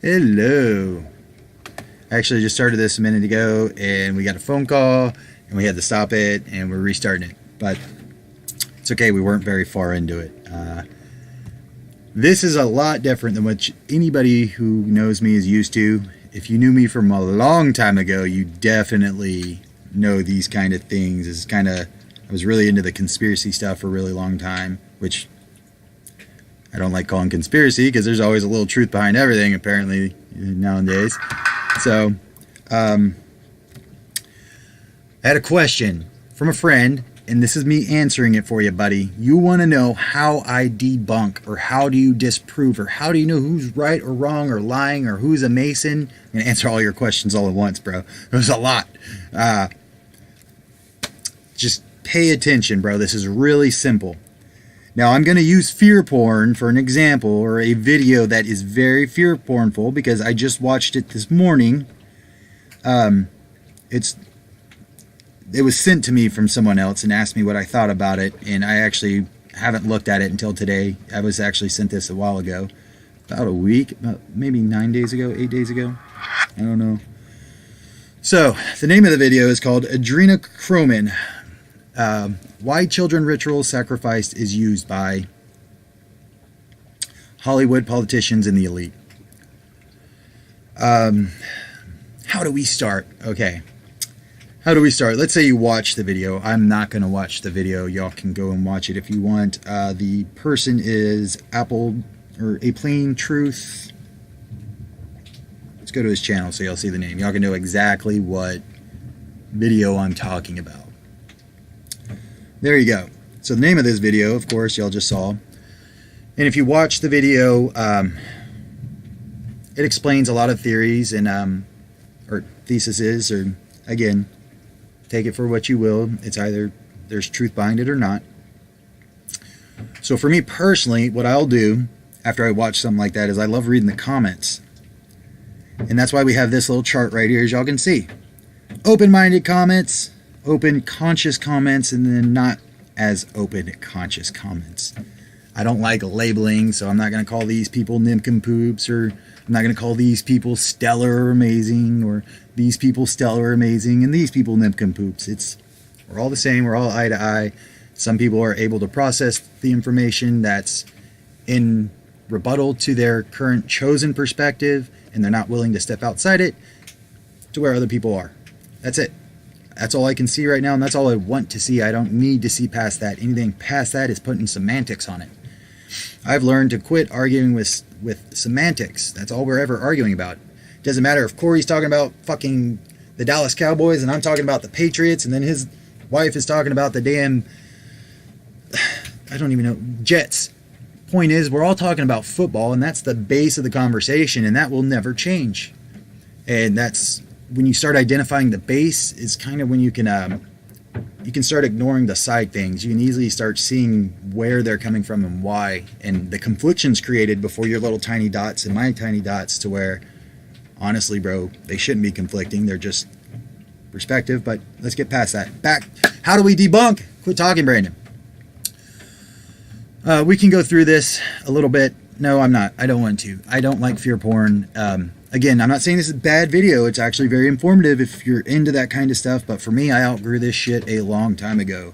Hello. I actually just started this a minute ago and we got a phone call and we had to stop it and we're restarting it. But it's okay, we weren't very far into it. This is a lot different than what anybody who knows me is used to. If you knew me from a long time ago, you definitely know these kind of things. It's kind of, I was really into the conspiracy stuff for a really long time, which I don't like calling conspiracy because there's always a little truth behind everything apparently nowadays. So I had a question from a friend, and this is me answering it for you, buddy. You want to know how I debunk, or how do you disprove, or how do you know who's right or wrong or lying, or who's a Mason? I'm going to answer all your questions all at once, bro. There's a lot. Just pay attention, bro. This is really simple. Now, I'm going to use fear porn for an example, or a video that is very fear pornful, because I just watched it this morning. It was sent to me from someone else and asked me what I thought about it, and I actually haven't looked at it until today. I was actually sent this a while ago, about a week, maybe 9 days ago, 8 days ago. I don't know. So, the name of the video is called Adrenochrome. Why children ritual sacrifice is used by Hollywood politicians and the elite. How do we start? Okay. How do we start? Let's say you watch the video. I'm not going to watch the video. Y'all can go and watch it if you want. The person is Apple, or A Plain Truth. Let's go to his channel so y'all see the name. Y'all can know exactly what video I'm talking about. There you go. So the name of this video, of course, y'all just saw. And if you watch the video, it explains a lot of theories and or theses, or again, take it for what you will. It's either there's truth behind it or not. So for me personally, what I'll do after I watch something like that is I love reading the comments. And that's why we have this little chart right here, as y'all can see. Open-minded comments, open conscious comments, and then not as open conscious comments. I don't like labeling, so I'm not going to call these people nincompoops, or I'm not going to call these people stellar or amazing, or these people stellar or amazing, and these people nincompoops. We're all the same. We're all eye to eye. Some people are able to process the information that's in rebuttal to their current chosen perspective, and they're not willing to step outside it to where other people are. That's it. That's all I can see right now, and that's all I want to see. I don't need to see past that. Anything past that is putting semantics on it. I've learned to quit arguing with semantics. That's all we're ever arguing about. It doesn't matter if Corey's talking about fucking the Dallas Cowboys and I'm talking about the Patriots, and then his wife is talking about the damn, I don't even know, Jets. Point is, we're all talking about football, and that's the base of the conversation, and that will never change. And that's when you start identifying the base is kind of when you can start ignoring the side things. You can easily start seeing where they're coming from and why, and the conflictions created before your little tiny dots and my tiny dots, to where honestly, bro, they shouldn't be conflicting. They're just perspective. But let's get past that. Back. How do we debunk? Quit talking, Brandon. We can go through this a little bit. No, I'm not. I don't want to. I don't like fear porn. Again, I'm not saying this is a bad video. It's actually very informative if you're into that kind of stuff. But for me, I outgrew this shit a long time ago.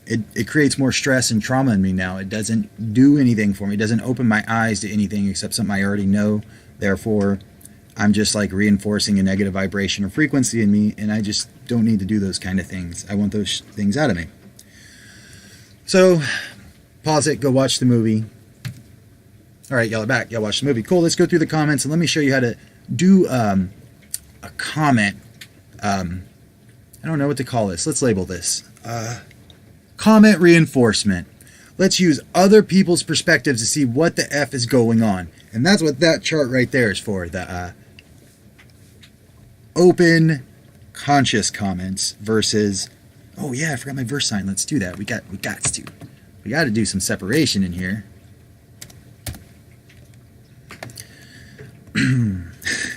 It creates more stress and trauma in me now. It doesn't do anything for me. It doesn't open my eyes to anything except something I already know. Therefore, I'm just like reinforcing a negative vibration or frequency in me, and I just don't need to do those kind of things. I want those things out of me. So, pause it, go watch the movie. All right, y'all are back. Y'all watch the movie. Cool, let's go through the comments, and let me show you how to do a comment. I don't know what to call this. Let's label this. Comment reinforcement. Let's use other people's perspectives to see what the F is going on. And that's what that chart right there is for. The open conscious comments versus, oh yeah, I forgot my verse sign. Let's do that. We got to do some separation in here.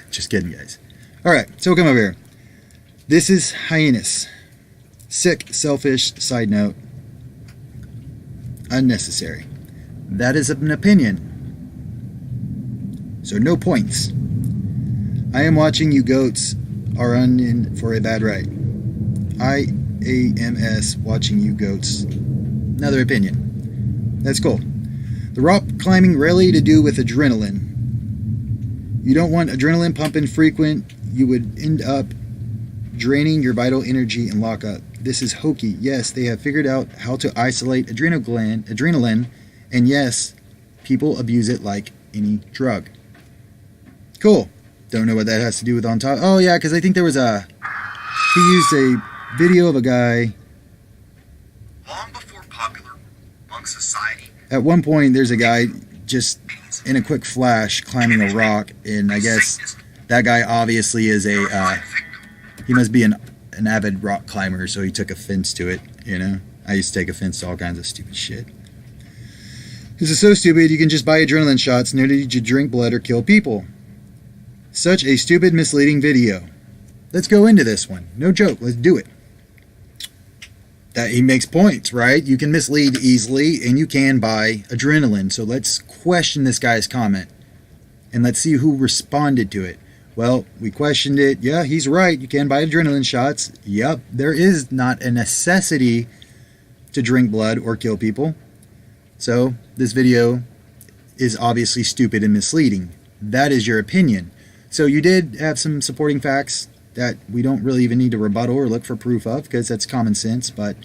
Just kidding, guys. All right, so come over here. This is hyenas. Sick, selfish, side note. Unnecessary. That is an opinion. so no points. I am watching you goats are in for a bad ride. IAMS watching you goats. Another opinion. That's cool. The rock climbing rarely to do with adrenaline. You don't want adrenaline pumping frequent. You would end up draining your vital energy and lock up. This is hokey. Yes, they have figured out how to isolate adrenaline, and yes, people abuse it like any drug. Cool. Don't know what that has to do with on top. Oh yeah, because I think there was he used a video of a guy. Long before popular monk society. At one point, there's a guy just in a quick flash climbing a rock, and I guess that guy obviously is he must be an avid rock climber, so he took offense to it, you know? I used to take offense to all kinds of stupid shit. This is so stupid, you can just buy adrenaline shots, no need to drink blood or kill people. Such a stupid, misleading video. Let's go into this one. No joke, let's do it. That he makes points, right? You can mislead easily, and you can buy adrenaline. So let's question this guy's comment, and let's see who responded to it. Well, we questioned it. Yeah, he's right. You can buy adrenaline shots. Yep, there is not a necessity to drink blood or kill people. So this video is obviously stupid and misleading. That is your opinion. So you did have some supporting facts that we don't really even need to rebuttal or look for proof of, because that's common sense, but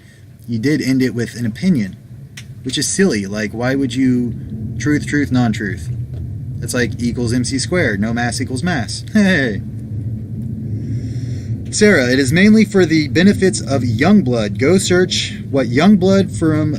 you did end it with an opinion, which is silly. Like, why would you truth, non-truth? That's like equals MC squared. No mass equals mass. Hey. Sarah, it is mainly for the benefits of young blood. Go search what young blood from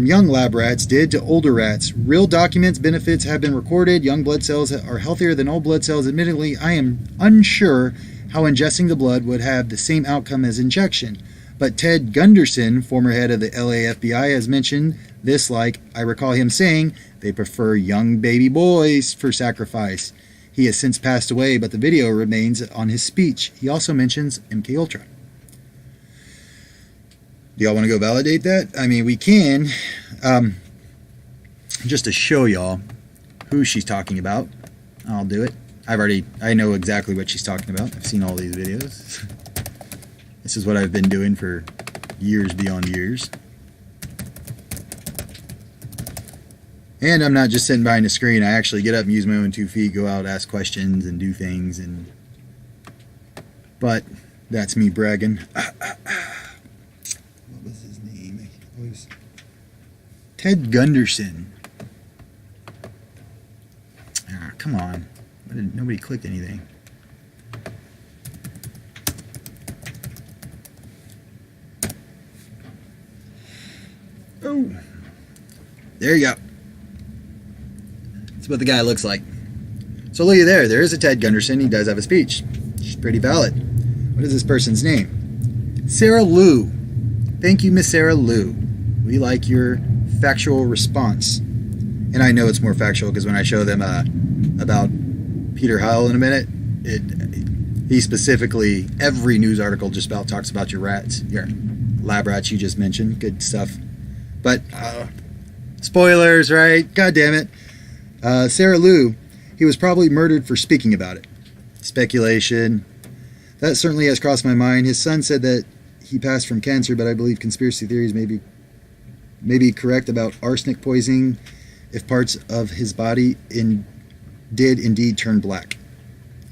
young lab rats did to older rats. Real documents benefits have been recorded. Young blood cells are healthier than old blood cells. Admittedly, I am unsure how ingesting the blood would have the same outcome as injection. But Ted Gunderson, former head of the LA FBI, has mentioned this, like I recall him saying they prefer young baby boys for sacrifice. He has since passed away, but the video remains on his speech. He also mentions MKUltra. Do y'all want to go validate that? I mean, we can. Just to show y'all who she's talking about, I'll do it. I know exactly what she's talking about. I've seen all these videos. This is what I've been doing for years beyond years. And I'm not just sitting behind a screen. I actually get up and use my own 2 feet, go out, ask questions, and do things. But that's me bragging. What was his name? It was Ted Gunderson. Ah, come on. Nobody clicked anything. Oh. There you go. That's what the guy looks like. So look at there is a Ted Gunderson. He does have a speech. She's pretty valid. What is this person's name? Sarah Lou. Thank you, Miss Sarah Lou. We like your factual response. And I know it's more factual because when I show them about Peter Heil in a minute, he specifically, every news article just about talks about your rats, your lab rats you just mentioned. Good stuff. But spoilers, right? God damn it. Sarah Lou, he was probably murdered for speaking about it. Speculation. That certainly has crossed my mind. His son said that he passed from cancer, but I believe conspiracy theories may be correct about arsenic poisoning if parts of his body did indeed turn black.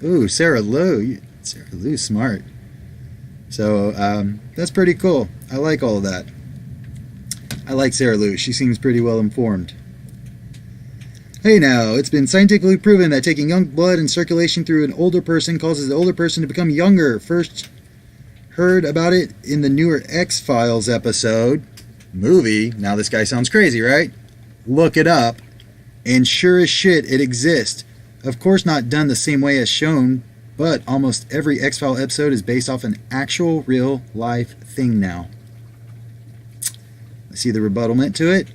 Ooh, Sarah Lou. Sarah Lou's smart. So that's pretty cool. I like all of that. I like Sarah Lou. She seems pretty well informed. Hey now, it's been scientifically proven that taking young blood in circulation through an older person causes the older person to become younger. First heard about it in the newer X-Files episode. Movie. Now this guy sounds crazy, right? Look it up. And sure as shit, it exists. Of course not done the same way as shown, but almost every X-File episode is based off an actual real life thing now. See the rebuttalment to it?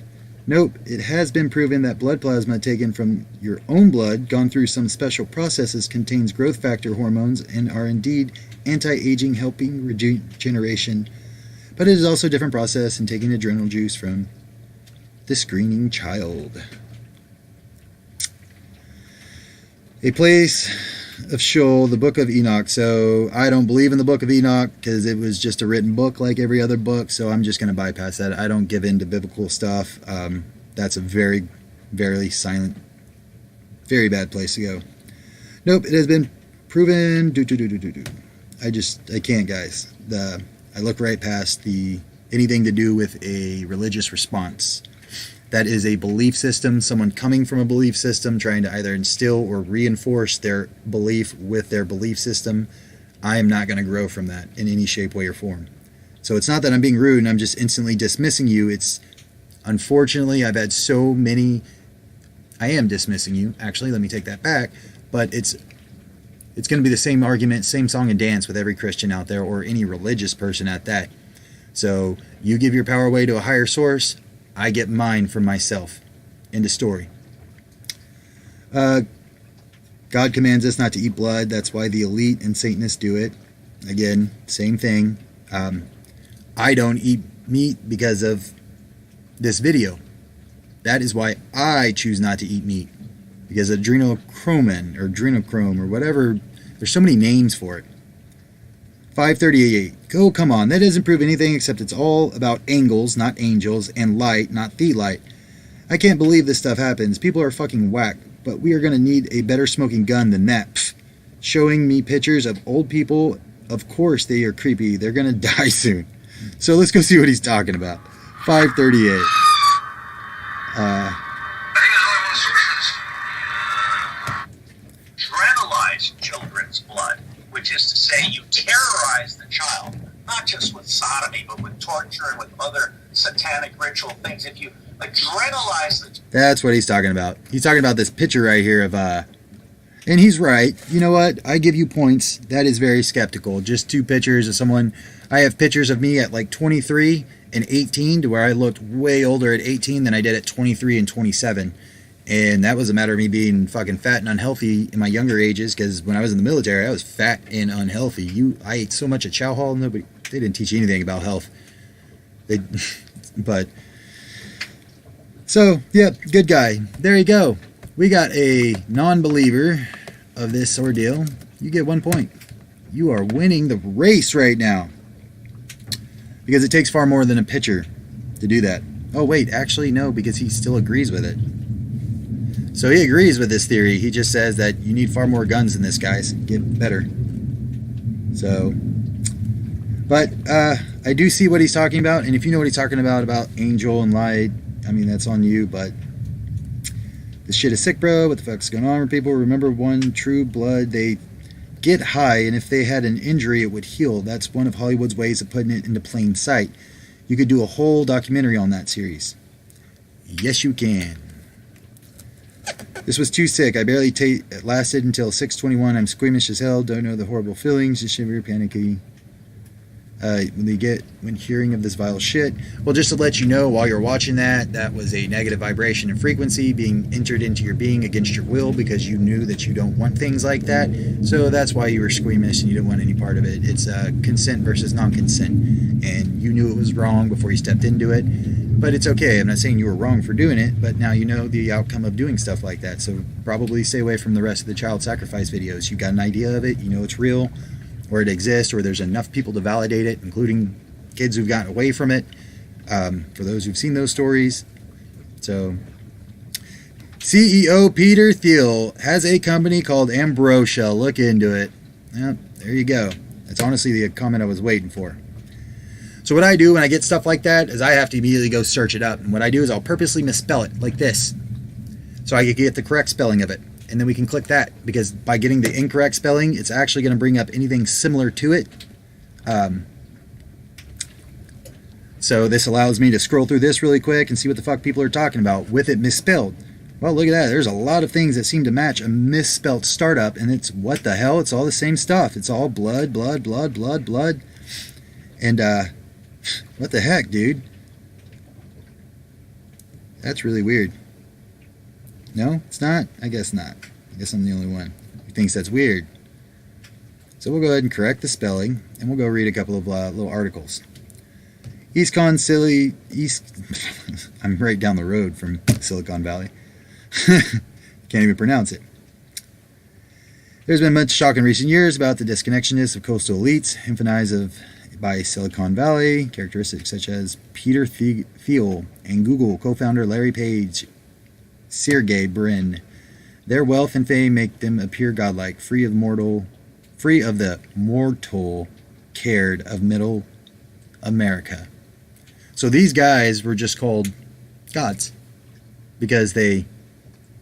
Nope, it has been proven that blood plasma taken from your own blood, gone through some special processes, contains growth factor hormones and are indeed anti-aging, helping regeneration. But it is also a different process than taking adrenal juice from the screening child. A place of Sheol, the book of Enoch. So I don't believe in the book of Enoch because it was just a written book like every other book. So I'm just going to bypass that. I don't give in to biblical stuff. That's a very, very silent, very bad place to go. Nope, it has been proven. I can't, guys. I look right past anything to do with a religious response. That is a belief system, someone coming from a belief system, trying to either instill or reinforce their belief with their belief system. I am not going to grow from that in any shape, way, or form. So it's not that I'm being rude and I'm just instantly dismissing you. It's, unfortunately, I've had so many. I am dismissing you, actually, let me take that back. But it's going to be the same argument, same song and dance with every Christian out there or any religious person at that. So you give your power away to a higher source, I get mine from myself. End of story. God commands us not to eat blood. That's why the elite and Satanists do it. Again, same thing. I don't eat meat because of this video. That is why I choose not to eat meat. Because adrenochrome or adrenochrome or whatever. There's so many names for it. 538. Oh, come on. That doesn't prove anything except it's all about angles, not angels, and light, not the light. I can't believe this stuff happens. People are fucking whack, but we are going to need a better smoking gun than that. Pfft. Showing me pictures of old people, of course they are creepy. They're going to die soon. So let's go see what he's talking about. 538. Adrenalize children's blood, which is to say you terrorize the child, not just with sodomy, but with torture and with other satanic ritual things. If you adrenalize the... That's what he's talking about. He's talking about this picture right here of, and he's right. You know what? I give you points. That is very skeptical. Just two pictures of someone. I have pictures of me at like 23 and 18 to where I looked way older at 18 than I did at 23 and 27. And that was a matter of me being fucking fat and unhealthy in my younger ages, because when I was in the military, I was fat and unhealthy. I ate so much at Chow Hall, they didn't teach you anything about health. So, yeah, good guy. There you go. We got a non-believer of this ordeal. You get 1 point. You are winning the race right now. Because it takes far more than a pitcher to do that. Oh, wait, actually, no, because he still agrees with it. So he agrees with this theory. He just says that you need far more guns than this, guys. Get better. So, but I do see what he's talking about. And if you know what he's talking about angel and light, I mean, that's on you. But this shit is sick, bro. What the fuck's going on with people? Remember, one true blood, they get high. And if they had an injury, it would heal. That's one of Hollywood's ways of putting it into plain sight. You could do a whole documentary on that series. Yes, you can. This was too sick. I barely lasted until 6:21. I'm squeamish as hell. Don't know the horrible feelings. Just shiver, panicky. When hearing of this vile shit. Well, just to let you know, while you're watching that was a negative vibration and frequency being entered into your being against your will, because you knew that you don't want things like that. So that's why you were squeamish and you didn't want any part of it. It's consent versus non-consent, and you knew it was wrong before you stepped into it. But it's okay. I'm not saying you were wrong for doing it, but now you know the outcome of doing stuff like that. So probably stay away from the rest of the child sacrifice videos. You got an idea of it, you know it's real, or it exists, or there's enough people to validate it, including kids who've gotten away from it, for those who've seen those stories. So, CEO Peter Thiel has a company called Ambrosia. Look into it. Yep, there you go. That's honestly the comment I was waiting for. So what I do when I get stuff like that is I have to immediately go search it up. And what I do is I'll purposely misspell it like this, so I can get the correct spelling of it. And then we can click that, because by getting the incorrect spelling, it's actually going to bring up anything similar to it. So this allows me to scroll through this really quick and see what the fuck people are talking about with it misspelled. Well, look at that. There's a lot of things that seem to match a misspelled startup, and it's, what the hell? It's all the same stuff. It's all blood, blood, blood, blood, blood. And, what the heck, dude? That's really weird. No, it's not? I guess not. I guess I'm the only one who thinks that's weird. So we'll go ahead and correct the spelling, and we'll go read a couple of little articles. I'm right down the road from Silicon Valley. Can't even pronounce it. There's been much talk in recent years about the disconnectedness of coastal elites, emphasized by Silicon Valley, characteristics such as Peter Thiel and Google co-founder Larry Page, Sergey Brin. Their wealth and fame make them appear godlike, free of the mortal cared of middle America. So these guys were just called gods because they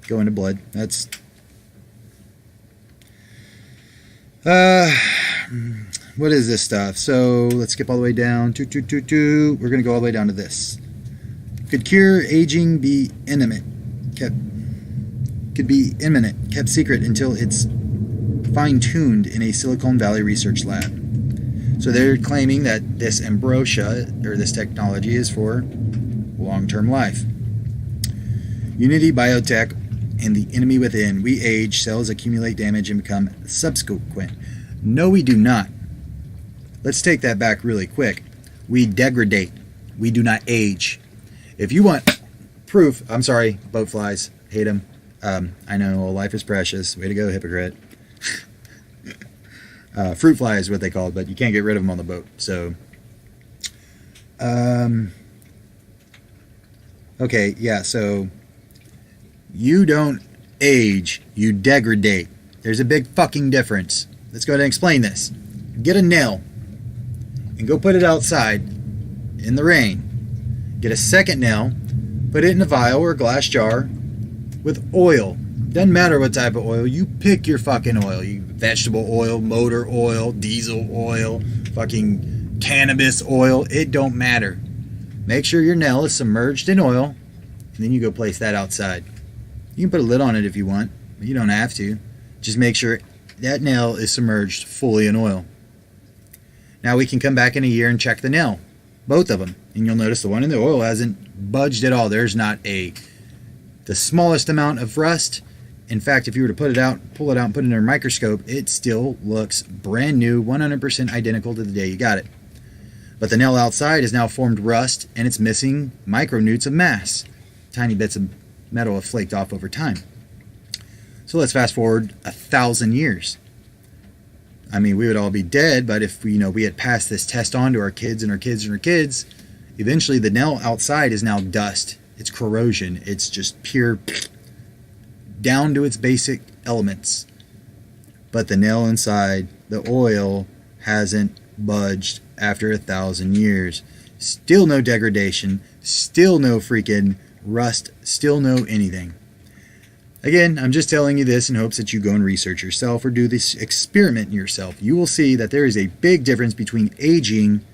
go into blood. That's what is this stuff? So let's skip all the way down. We're going to go all the way down to this. Could cure aging be imminent? Could be imminent, kept secret until it's fine-tuned in a Silicon Valley research lab. So they're claiming that this ambrosia, or this technology, is for long-term life. Unity Biotech and the enemy within. We age, cells accumulate damage, and become subsequent. No, we do not. Let's take that back really quick. We degrade. We do not age. If you want proof, I'm sorry, boat flies, hate them. I know life is precious. Way to go, hypocrite. Fruit fly is what they call it, but you can't get rid of them on the boat. So, okay, yeah, so you don't age, you degrade. There's a big fucking difference. Let's go ahead and explain this. Get a nail and go put it outside in the rain. Get a second nail, put it in a vial or a glass jar with oil. Doesn't matter what type of oil. You pick your fucking oil. You vegetable oil, motor oil, diesel oil, fucking cannabis oil. It don't matter. Make sure your nail is submerged in oil, and then you go place that outside. You can put a lid on it if you want, but you don't have to. Just make sure that nail is submerged fully in oil. Now we can come back in a year and check the nail, both of them, and you'll notice the one in the oil hasn't budged at all. There's not the smallest amount of rust. In fact, if you were to pull it out and put it under a microscope, it still looks brand new, 100% identical to the day you got it. But the nail outside has now formed rust, and it's missing micronewts of mass. Tiny bits of metal have flaked off over time. So let's fast forward 1,000 years. I mean, we would all be dead, but if we had passed this test on to our kids and our kids and our kids, eventually the nail outside is now dust. It's corrosion. It's just pure down to its basic elements. But the nail inside, the oil, hasn't budged after 1,000 years. Still no degradation, still no freaking rust, still no anything. Again, I'm just telling you this in hopes that you go and research yourself or do this experiment yourself. You will see that there is a big difference between aging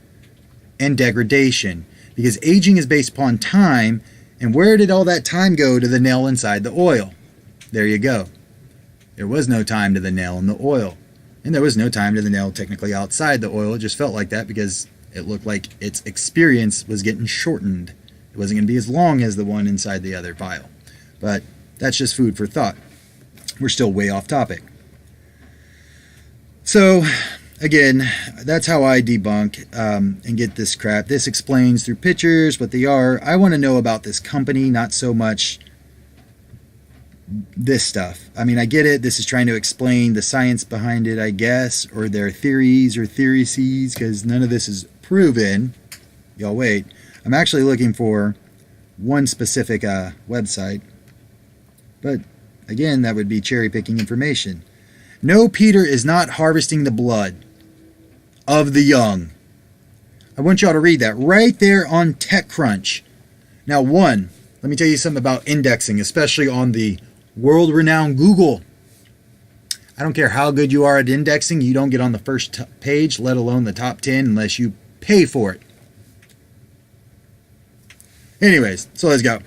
and degradation, because aging is based upon time, and where did all that time go to the nail inside the oil? There you go. There was no time to the nail in the oil. And there was no time to the nail technically outside the oil. It just felt like that because it looked like its experience was getting shortened. It wasn't going to be as long as the one inside the other vial. But that's just food for thought. We're still way off topic. So, again, that's how I debunk and get this crap. This explains through pictures what they are. I want to know about this company, not so much this stuff. I mean, I get it. This is trying to explain the science behind it, I guess, or their theories or theories, because none of this is proven. Y'all wait. I'm actually looking for one specific website. But, again, that would be cherry-picking information. No, Peter is not harvesting the blood of the young. I want y'all to read that right there on TechCrunch. Now, one, let me tell you something about indexing, especially on the world-renowned Google. I don't care how good you are at indexing, you don't get on the first page, let alone the top 10, unless you pay for it. Anyways, so let's go.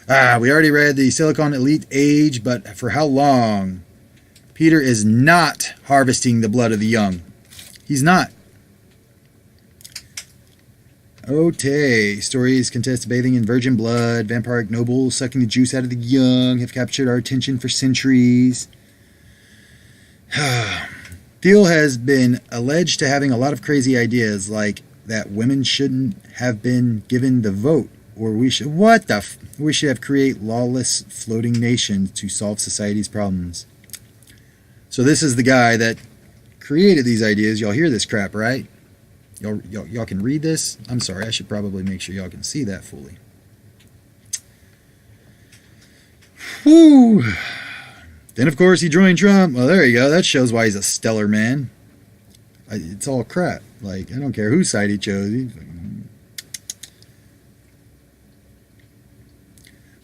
We already read the Silicon Elite age, but for how long? Peter is not harvesting the blood of the young. He's not. Okay, stories contest bathing in virgin blood. Vampiric nobles sucking the juice out of the young have captured our attention for centuries. Thiel has been alleged to having a lot of crazy ideas, like that women shouldn't have been given the vote, or we should we should have create lawless floating nations to solve society's problems. So this is the guy that created these ideas. Y'all hear this crap, right? Y'all can read this? I'm sorry, I should probably make sure y'all can see that fully. Whew. Then, of course, he joined Trump. Well, there you go. That shows why he's a stellar man. It's all crap. Like, I don't care whose side he chose.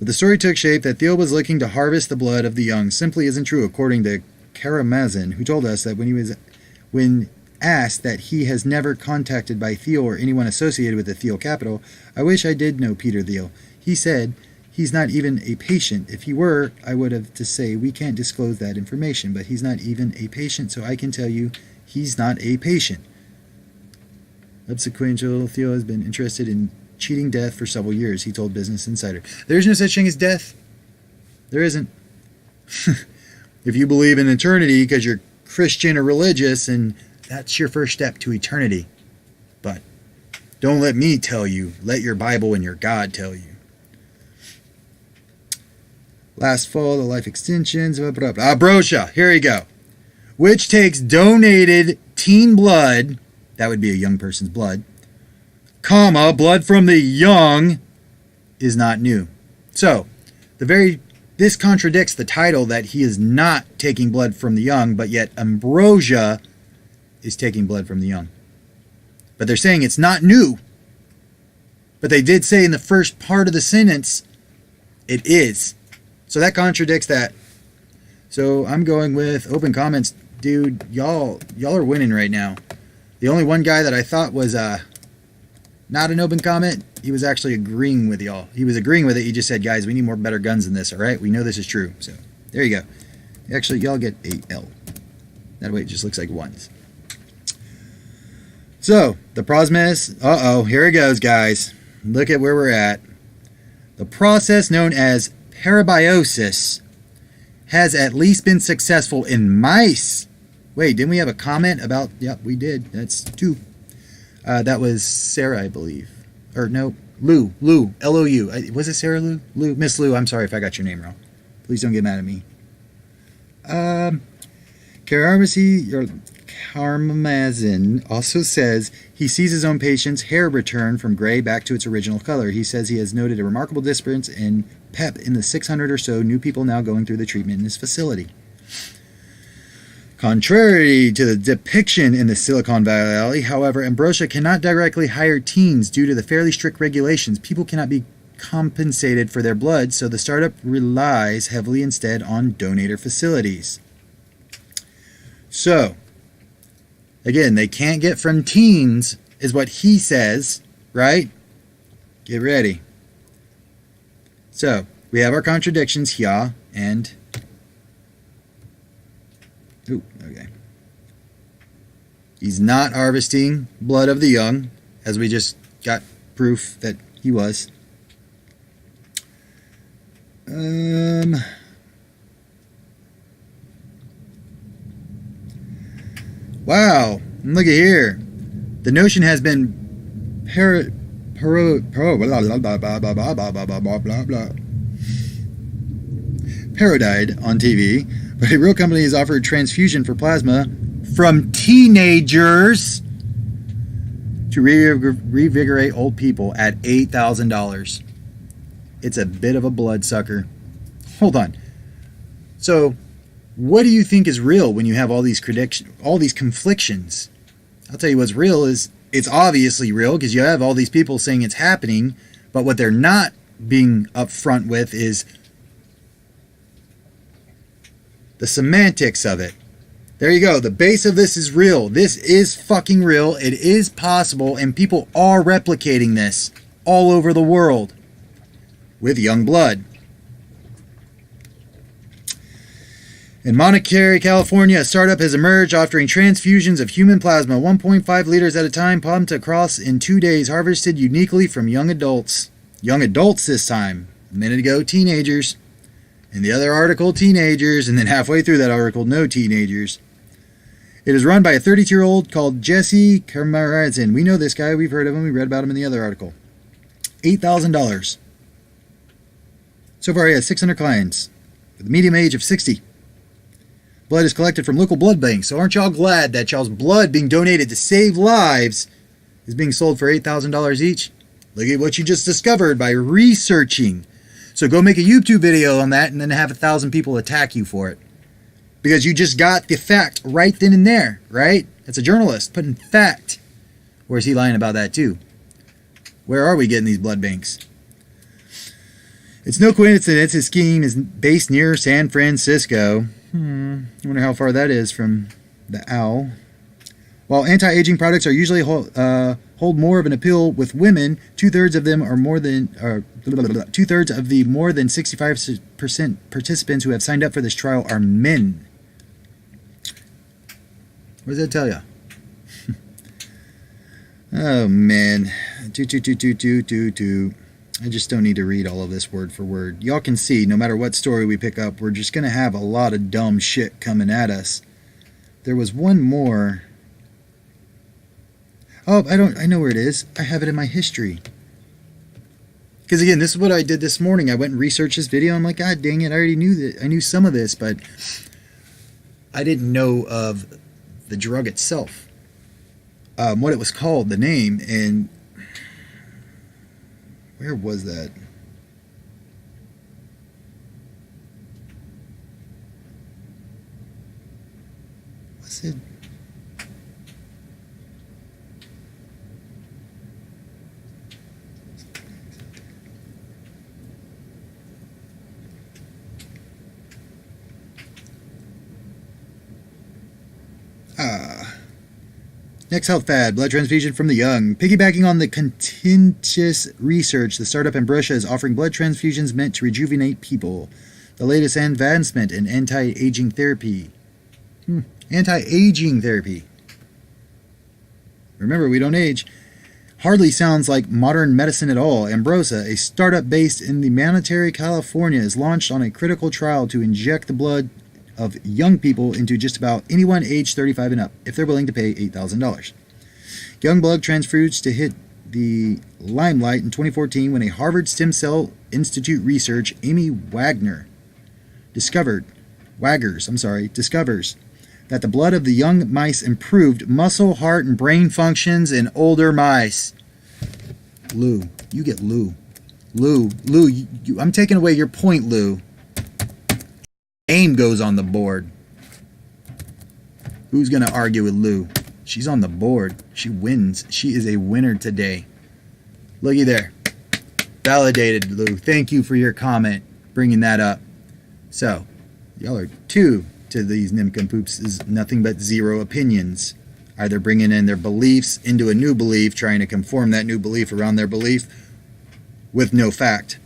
But the story took shape that Thiel was looking to harvest the blood of the young simply isn't true, according to Karamazin, who told us that when asked that he has never contacted by Thiel or anyone associated with the Thiel capital, I wish I did know Peter Thiel. He said he's not even a patient. If he were, I would have to say we can't disclose that information, but he's not even a patient, so I can tell you he's not a patient. Subsequently, Thiel has been interested in cheating death for several years, he told Business Insider. There's no such thing as death. There isn't. If you believe in eternity because you're Christian or religious, and that's your first step to eternity. But don't let me tell you. Let your Bible and your God tell you. Last fall, the life extensions. Brosha, here you go. Which takes donated teen blood, that would be a young person's blood, comma, blood from the young, is not new. So, this contradicts the title that he is not taking blood from the young, but yet Ambrosia is taking blood from the young. But they're saying it's not new. But they did say in the first part of the sentence, it is. So that contradicts that. So I'm going with open comments. Dude, y'all are winning right now. The only one guy that I thought was not an open comment, he was actually agreeing with y'all. He was agreeing with it. He just said, guys, we need more better guns than this, all right? We know this is true. So there you go. Actually, y'all get a L. That way it just looks like ones. So the process, here it goes, guys. Look at where we're at. The process known as parabiosis has at least been successful in mice. Wait, didn't we have a comment about, yep, we did. That's 2. That was Sarah, I believe. Or no, Lou, L-O-U. Was it Sarah Lou? Miss Lou, I'm sorry if I got your name wrong. Please don't get mad at me. Karmazin also says he sees his own patient's hair return from gray back to its original color. He says he has noted a remarkable difference in pep in the 600 or so new people now going through the treatment in his facility. Contrary to the depiction in the Silicon Valley, however, Ambrosia cannot directly hire teens due to the fairly strict regulations. People cannot be compensated for their blood, so the startup relies heavily instead on donator facilities. So, again, they can't get from teens, is what he says, right? Get ready. So, we have our contradictions here, and... Ooh, okay. He's not harvesting blood of the young, as we just got proof that he was. Wow, look at here. The notion has been parodied on TV, but a real company has offered transfusion for plasma from teenagers to revigorate old people at $8,000. It's a bit of a bloodsucker. Hold on. So, what do you think is real when you have all these conflictions? I'll tell you what's real is it's obviously real because you have all these people saying it's happening, but what they're not being upfront with is the semantics of it. There you go. The base of this is real. This is fucking real. It is possible, and people are replicating this all over the world with young blood. In Monterey, California, a startup has emerged offering transfusions of human plasma, 1.5 liters at a time, pumped across in 2 days, harvested uniquely from young adults. Young adults this time. A minute ago, teenagers. In the other article, teenagers, and then halfway through that article, no teenagers. It is run by a 32-year-old called Jesse Karmarazin. We know this guy. We've heard of him. We read about him in the other article. $8,000. So far, he has 600 clients with a median age of 60. Blood is collected from local blood banks. So aren't y'all glad that y'all's blood being donated to save lives is being sold for $8,000 each? Look at what you just discovered by researching. So go make a YouTube video on that and then have 1,000 people attack you for it. Because you just got the fact right then and there, right? That's a journalist putting fact. Or is he lying about that too? Where are we getting these blood banks? It's no coincidence his scheme is based near San Francisco. I wonder how far that is from the owl. While anti-aging products are usually hold more of an appeal with women, two-thirds of the more than 65% participants who have signed up for this trial are men. What does that tell you? Oh man, I just don't need to read all of this word for word. Y'all can see, no matter what story we pick up, we're just gonna have a lot of dumb shit coming at us. There was one more. Oh, I know where it is. I have it in my history. Because again, this is what I did this morning. I went and researched this video. I'm like, God dang it, I already knew that. I knew some of this, but I didn't know of the drug itself. What it was called, the name, and where was that? What's it? Next health fad, blood transfusion from the young. Piggybacking on the contentious research, the startup in Russia is offering blood transfusions meant to rejuvenate people. The latest advancement in anti-aging therapy. Anti-aging therapy. Remember, we don't age. Hardly sounds like modern medicine at all. Ambrosa, a startup based in the Monterey, California, is launched on a critical trial to inject the blood of young people into just about anyone aged 35 and up, if they're willing to pay $8,000. Young blood transfused to hit the limelight in 2014 when a Harvard Stem Cell Institute research, Amy discovers that the blood of the young mice improved muscle, heart, and brain functions in older mice. Lou, you get Lou. Lou, I'm taking away your point, Lou. Aim goes on the board. Who's going to argue with Lou? She's on the board. She wins. She is a winner today. Looky there. Validated, Lou. Thank you for your comment, bringing that up. So, y'all are two to these nincompoops is nothing but zero opinions. Either bringing in their beliefs into a new belief, trying to conform that new belief around their belief with no fact.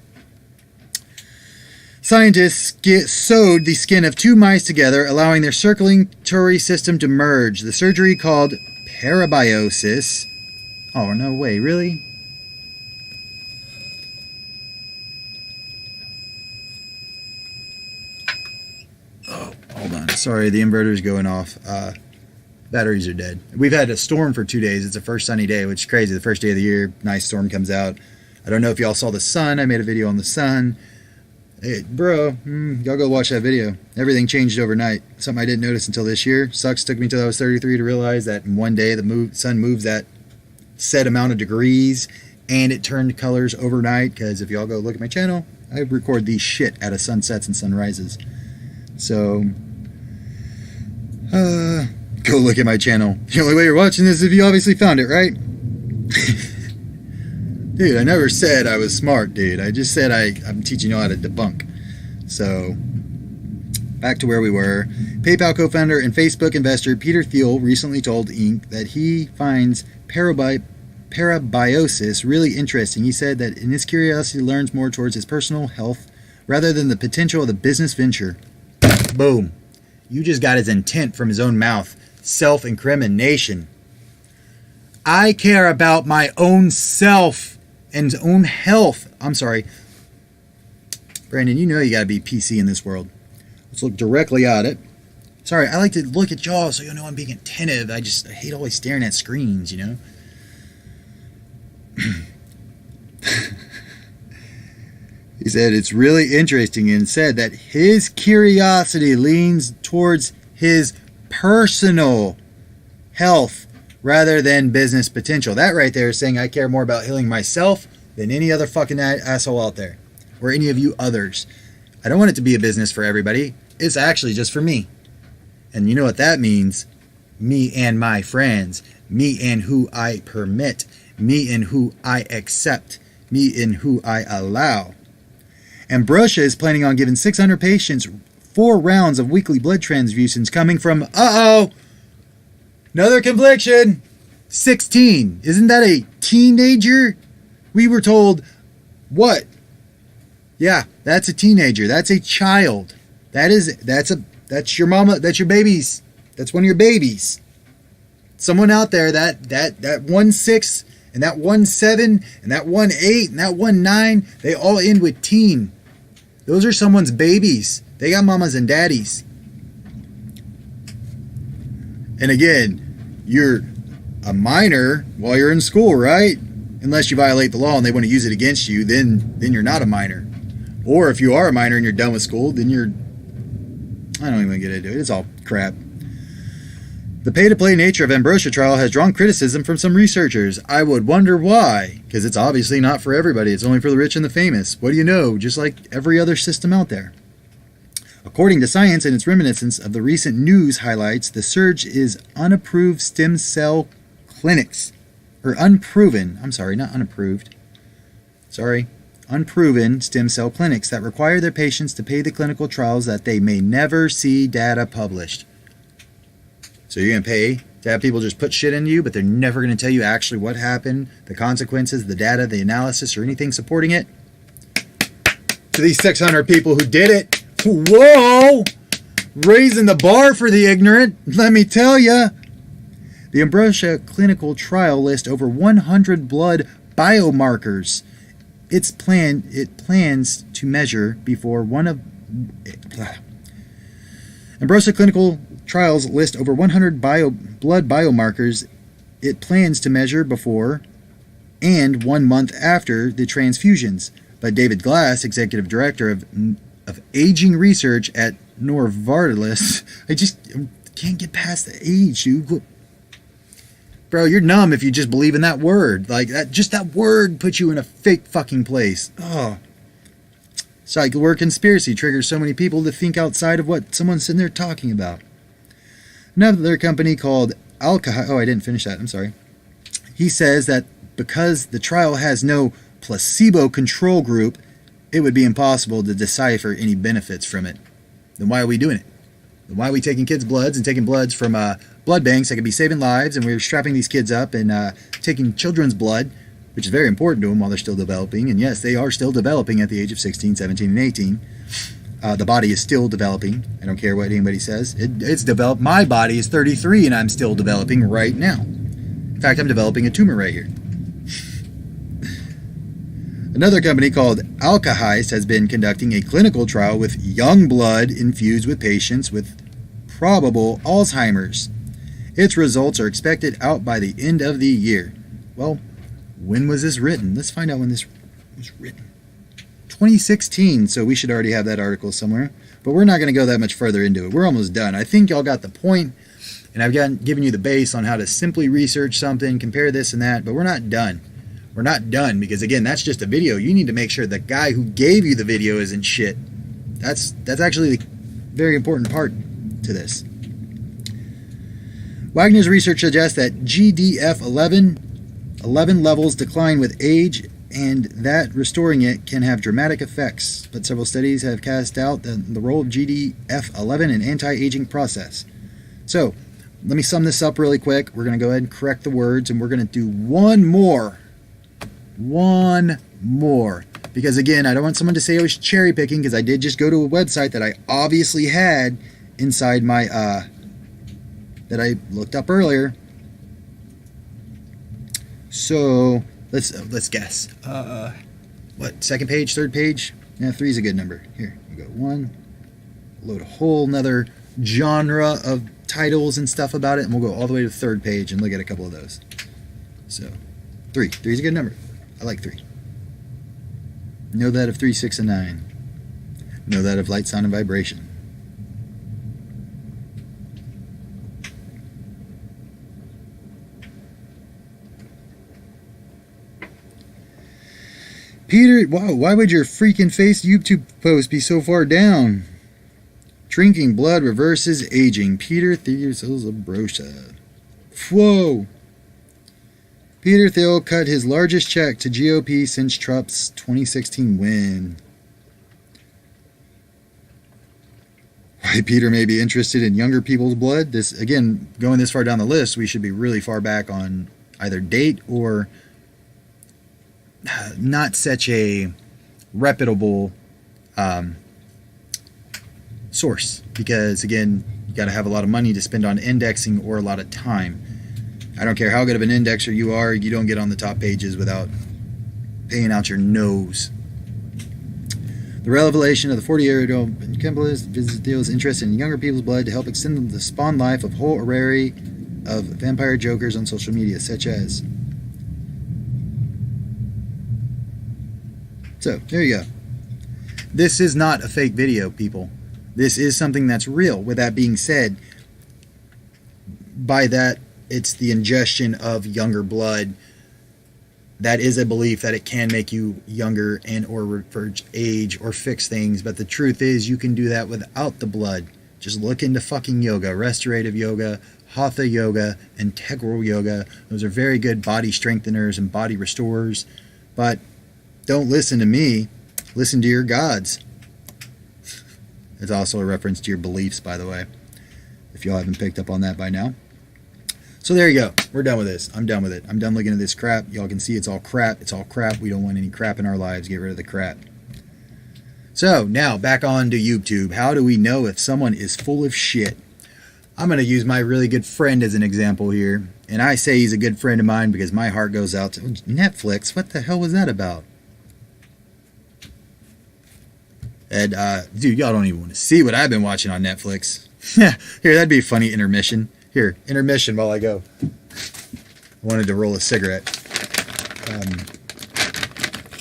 Scientists sewed the skin of two mice together, allowing their circulatory system to merge. The surgery, called parabiosis. Oh, no way, really? Oh, hold on. Sorry, the inverter's going off. Batteries are dead. We've had a storm for 2 days. It's the first sunny day, which is crazy. The first day of the year, nice storm comes out. I don't know if y'all saw the sun. I made a video on the sun. Hey, bro, y'all go watch that video. Everything changed overnight. Something I didn't notice until this year. Sucks, took me till I was 33 to realize that in one day the sun moves that set amount of degrees and it turned colors overnight, because if y'all go look at my channel, I record these shit out of sunsets and sunrises. So, go look at my channel. The only way you're watching this is if you obviously found it, right? Dude, I never said I was smart, dude. I just said I'm teaching you how to debunk. So, back to where we were. PayPal co-founder and Facebook investor Peter Thiel recently told Inc. that he finds parabiosis really interesting. He said that in his curiosity learns more towards his personal health rather than the potential of the business venture. Boom. You just got his intent from his own mouth. Self-incrimination. I care about my own self and own health. I'm sorry. Brandon, you know you gotta be PC in this world. Let's look directly at it. Sorry, I like to look at y'all so you know I'm being attentive. I hate always staring at screens, you know? He said it's really interesting and said that his curiosity leans towards his personal health rather than business potential. That right there is saying I care more about healing myself than any other fucking asshole out there, or any of you others. I don't want it to be a business for everybody. It's actually just for me. And you know what that means? Me and my friends. Me and who I permit. Me and who I accept. Me and who I allow. Ambrosia is planning on giving 600 patients 4 rounds of weekly blood transfusions coming from, another confliction, 16. Isn't that a teenager? We were told, what? Yeah, that's a teenager. That's a child. That's your mama. That's your babies. That's one of your babies. Someone out there that 1-6 and that 1-7 and that 1-8 and that 1-9, they all end with teen. Those are someone's babies. They got mamas and daddies. And again, you're a minor while you're in school, right? Unless you violate the law and they want to use it against you, then you're not a minor. Or if you are a minor and you're done with school, then you're... I don't even get into it. It's all crap. The pay-to-play nature of Ambrosia trial has drawn criticism from some researchers. I would wonder why, because it's obviously not for everybody. It's only for the rich and the famous. What do you know? Just like every other system out there. According to Science and its reminiscence of the recent news highlights, the surge is unapproved stem cell clinics. Or unproven, I'm sorry, not unapproved. Sorry, unproven stem cell clinics that require their patients to pay the clinical trials that they may never see data published. So you're going to pay to have people just put shit into you, but they're never going to tell you actually what happened, the consequences, the data, the analysis, or anything supporting it? To these 600 people who did it, whoa! Raising the bar for the ignorant, let me tell you. The Ambrosia clinical trial lists over 100 blood biomarkers. It plans to measure before one of... Ambrosia clinical trials list over 100 blood biomarkers it plans to measure before and 1 month after the transfusions. But David Glass, executive director of aging research at Novartis, I just can't get past the age, dude. Bro, you're numb if you just believe in that word. Like, just that word puts you in a fake fucking place. Oh. Psych word conspiracy triggers so many people to think outside of what someone's sitting there talking about. Another company called Alka... Oh, I didn't finish that. I'm sorry. He says that because the trial has no placebo control group, it would be impossible to decipher any benefits from it. Then why are we doing it? Then why are we taking kids' bloods and taking bloods from blood banks that could be saving lives, and we're strapping these kids up and taking children's blood, which is very important to them while they're still developing. And yes, they are still developing at the age of 16, 17, and 18. The body is still developing. I don't care what anybody says. It's developed. My body is 33 and I'm still developing right now. In fact, I'm developing a tumor right here. Another company called Alkaheist has been conducting a clinical trial with young blood infused with patients with probable Alzheimer's. Its results are expected out by the end of the year. Well, when was this written? Let's find out when this was written. 2016, so we should already have that article somewhere. But we're not going to go that much further into it. We're almost done. I think y'all got the point, and I've given you the base on how to simply research something, compare this and that, but we're not done. We're not done because, again, that's just a video. You need to make sure the guy who gave you the video isn't shit. That's actually the very important part to this. Wagner's research suggests that GDF11 levels decline with age and that restoring it can have dramatic effects, but several studies have cast doubt the role of GDF11 in anti-aging process. So, let me sum this up really quick. We're going to go ahead and correct the words, and we're going to do one more. Because again, I don't want someone to say I was cherry picking, because I did just go to a website that I obviously had inside my, that I looked up earlier. So, let's guess. What, second page, third page? Yeah, 3 is a good number. Here, we go 1. Load a whole nother genre of titles and stuff about it, and we'll go all the way to the third page and look at a couple of those. So, 3. 3 is a good number. I like 3. Know that of 3, 6, and 9. Know that of light, sound, and vibration. Peter, wow, why would your freaking face YouTube post be so far down? Drinking blood reverses aging. Peter Thiel. Whoa. Peter Thiel cut his largest check to GOP since Trump's 2016 win. Why Peter may be interested in younger people's blood. This, again, going this far down the list, we should be really far back on either date or not such a reputable source. Because, again, you got to have a lot of money to spend on indexing or a lot of time. I don't care how good of an indexer you are, you don't get on the top pages without paying out your nose. The revelation of the 40-year-old chemist Thiel's interest in younger people's blood to help extend the spawn life of a whole array of vampire jokers on social media, such as. So, there you go. This is not a fake video, people. This is something that's real. With that being said, by that, it's the ingestion of younger blood. That is a belief that it can make you younger and or reverse age or fix things. But the truth is you can do that without the blood. Just look into fucking yoga, restorative yoga, hatha yoga, integral yoga. Those are very good body strengtheners and body restorers. But don't listen to me. Listen to your gods. It's also a reference to your beliefs, by the way, if y'all haven't picked up on that by now. So there you go. We're done with this. I'm done with it. I'm done looking at this crap. Y'all can see it's all crap. It's all crap. We don't want any crap in our lives. Get rid of the crap. So now back on to YouTube. How do we know if someone is full of shit? I'm going to use my really good friend as an example here. And I say he's a good friend of mine because my heart goes out to Netflix. What the hell was that about? And, dude, y'all don't even want to see what I've been watching on Netflix. Here, that'd be a funny intermission. Here, intermission while I go. I wanted to roll a cigarette.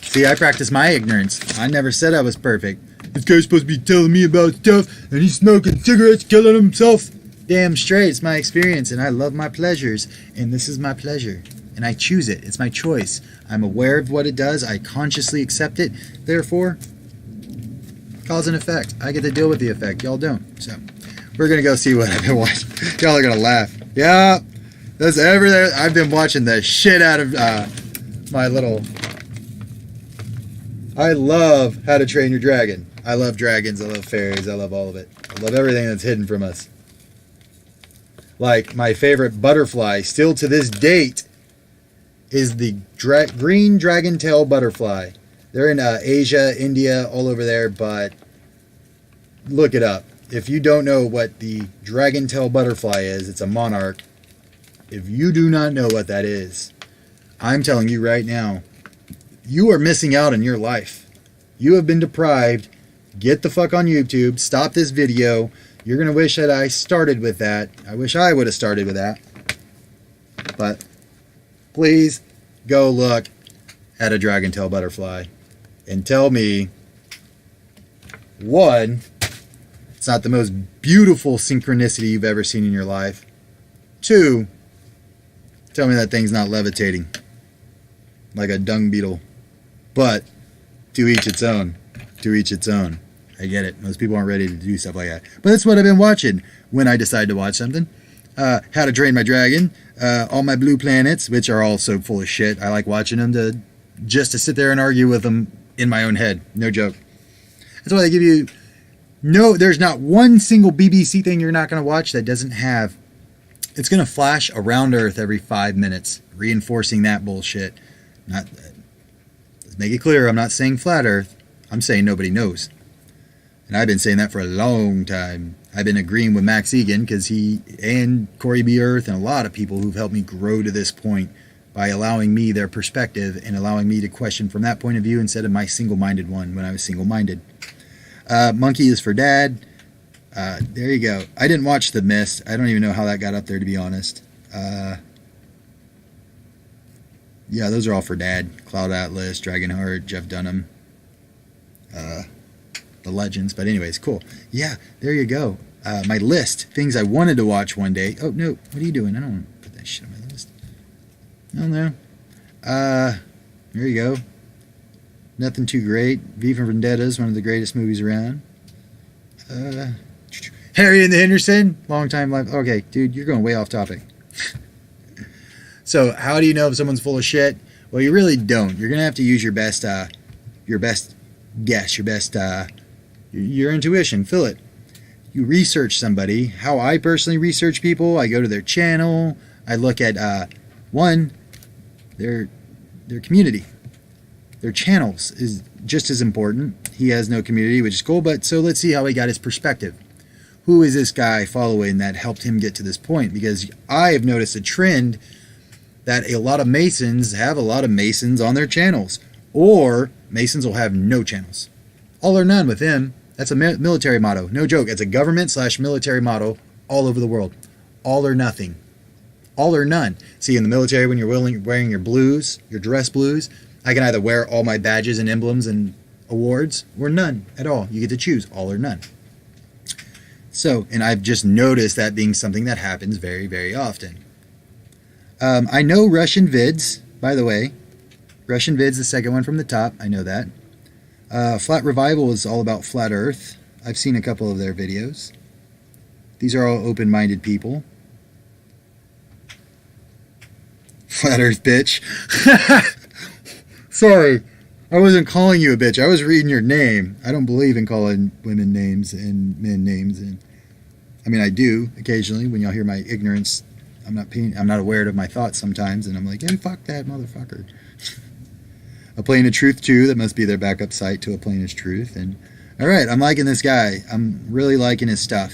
See, I practice my ignorance. I never said I was perfect. This guy's supposed to be telling me about stuff, and he's smoking cigarettes, killing himself. Damn straight, it's my experience, and I love my pleasures, and this is my pleasure. And I choose it. It's my choice. I'm aware of what it does. I consciously accept it. Therefore, cause and effect. I get to deal with the effect. Y'all don't. So, we're going to go see what I've been watching. Y'all are going to laugh. Yeah, that's everything. I've been watching the shit out of my little... I love How to Train Your Dragon. I love dragons. I love fairies. I love all of it. I love everything that's hidden from us. Like, my favorite butterfly, still to this date, is the green dragon tail butterfly. They're in Asia, India, all over there, but look it up. If you don't know what the dragon tail butterfly is, it's a monarch. If you do not know what that is, I'm telling you right now, you are missing out on your life. You have been deprived. Get the fuck on YouTube. Stop this video. You're going to wish that I started with that. I wish I would have started with that. But please go look at a dragon tail butterfly and tell me, one, it's not the most beautiful synchronicity you've ever seen in your life. Two, tell me that thing's not levitating like a dung beetle. But to each its own. To each its own. I get it. Most people aren't ready to do stuff like that. But that's what I've been watching when I decide to watch something. How to Train My Dragon. All My Blue Planets, which are all so full of shit. I like watching them just to sit there and argue with them in my own head. No joke. That's why they give you... No, there's not one single BBC thing you're not going to watch that doesn't have... It's going to flash around Earth every 5 minutes, reinforcing that bullshit. Let's make it clear, I'm not saying flat Earth. I'm saying nobody knows. And I've been saying that for a long time. I've been agreeing with Max Egan because he and Corey B. Earth and a lot of people who've helped me grow to this point by allowing me their perspective and allowing me to question from that point of view instead of my single-minded one when I was single-minded. Monkey is for Dad. There you go. I didn't watch The Mist. I don't even know how that got up there, to be honest. Yeah, those are all for Dad. Cloud Atlas, Dragonheart, Jeff Dunham. The Legends. But anyways, cool. Yeah, there you go. My list. Things I wanted to watch one day. Oh, no. What are you doing? I don't want to put that shit on my list. Oh, no. There you go. Nothing too great. V for Vendetta is one of the greatest movies around. Harry and the Henderson, long time life. Okay, dude, you're going way off topic. So, how do you know if someone's full of shit? Well, you really don't. You're gonna have to use your best guess, your intuition. Feel it. You research somebody. How I personally research people, I go to their channel. I look at their community. Their channels is just as important. He has no community, which is cool, but so let's see how he got his perspective. Who is this guy following that helped him get to this point? Because I have noticed a trend that a lot of Masons have a lot of Masons on their channels. Or Masons will have no channels. All or none with him. That's a military motto. No joke. It's a government/military motto all over the world. All or nothing. All or none. See, in the military, when you're wearing your blues, your dress blues, I can either wear all my badges and emblems and awards, or none at all. You get to choose all or none. So, and I've just noticed that being something that happens very, very often. I know Russian vids, by the way. Russian vids, the second one from the top. I know that. Flat Revival is all about flat earth. I've seen a couple of their videos. These are all open-minded people. Flat earth bitch. Sorry, I wasn't calling you a bitch. I was reading your name. I don't believe in calling women names and men names. And I mean, I do occasionally when y'all hear my ignorance. I'm not aware of my thoughts sometimes, and I'm like, hey, fuck that motherfucker. A Plane of Truth 2, that must be their backup site to A Plane of Truth. And all right, I'm liking this guy. I'm really liking his stuff.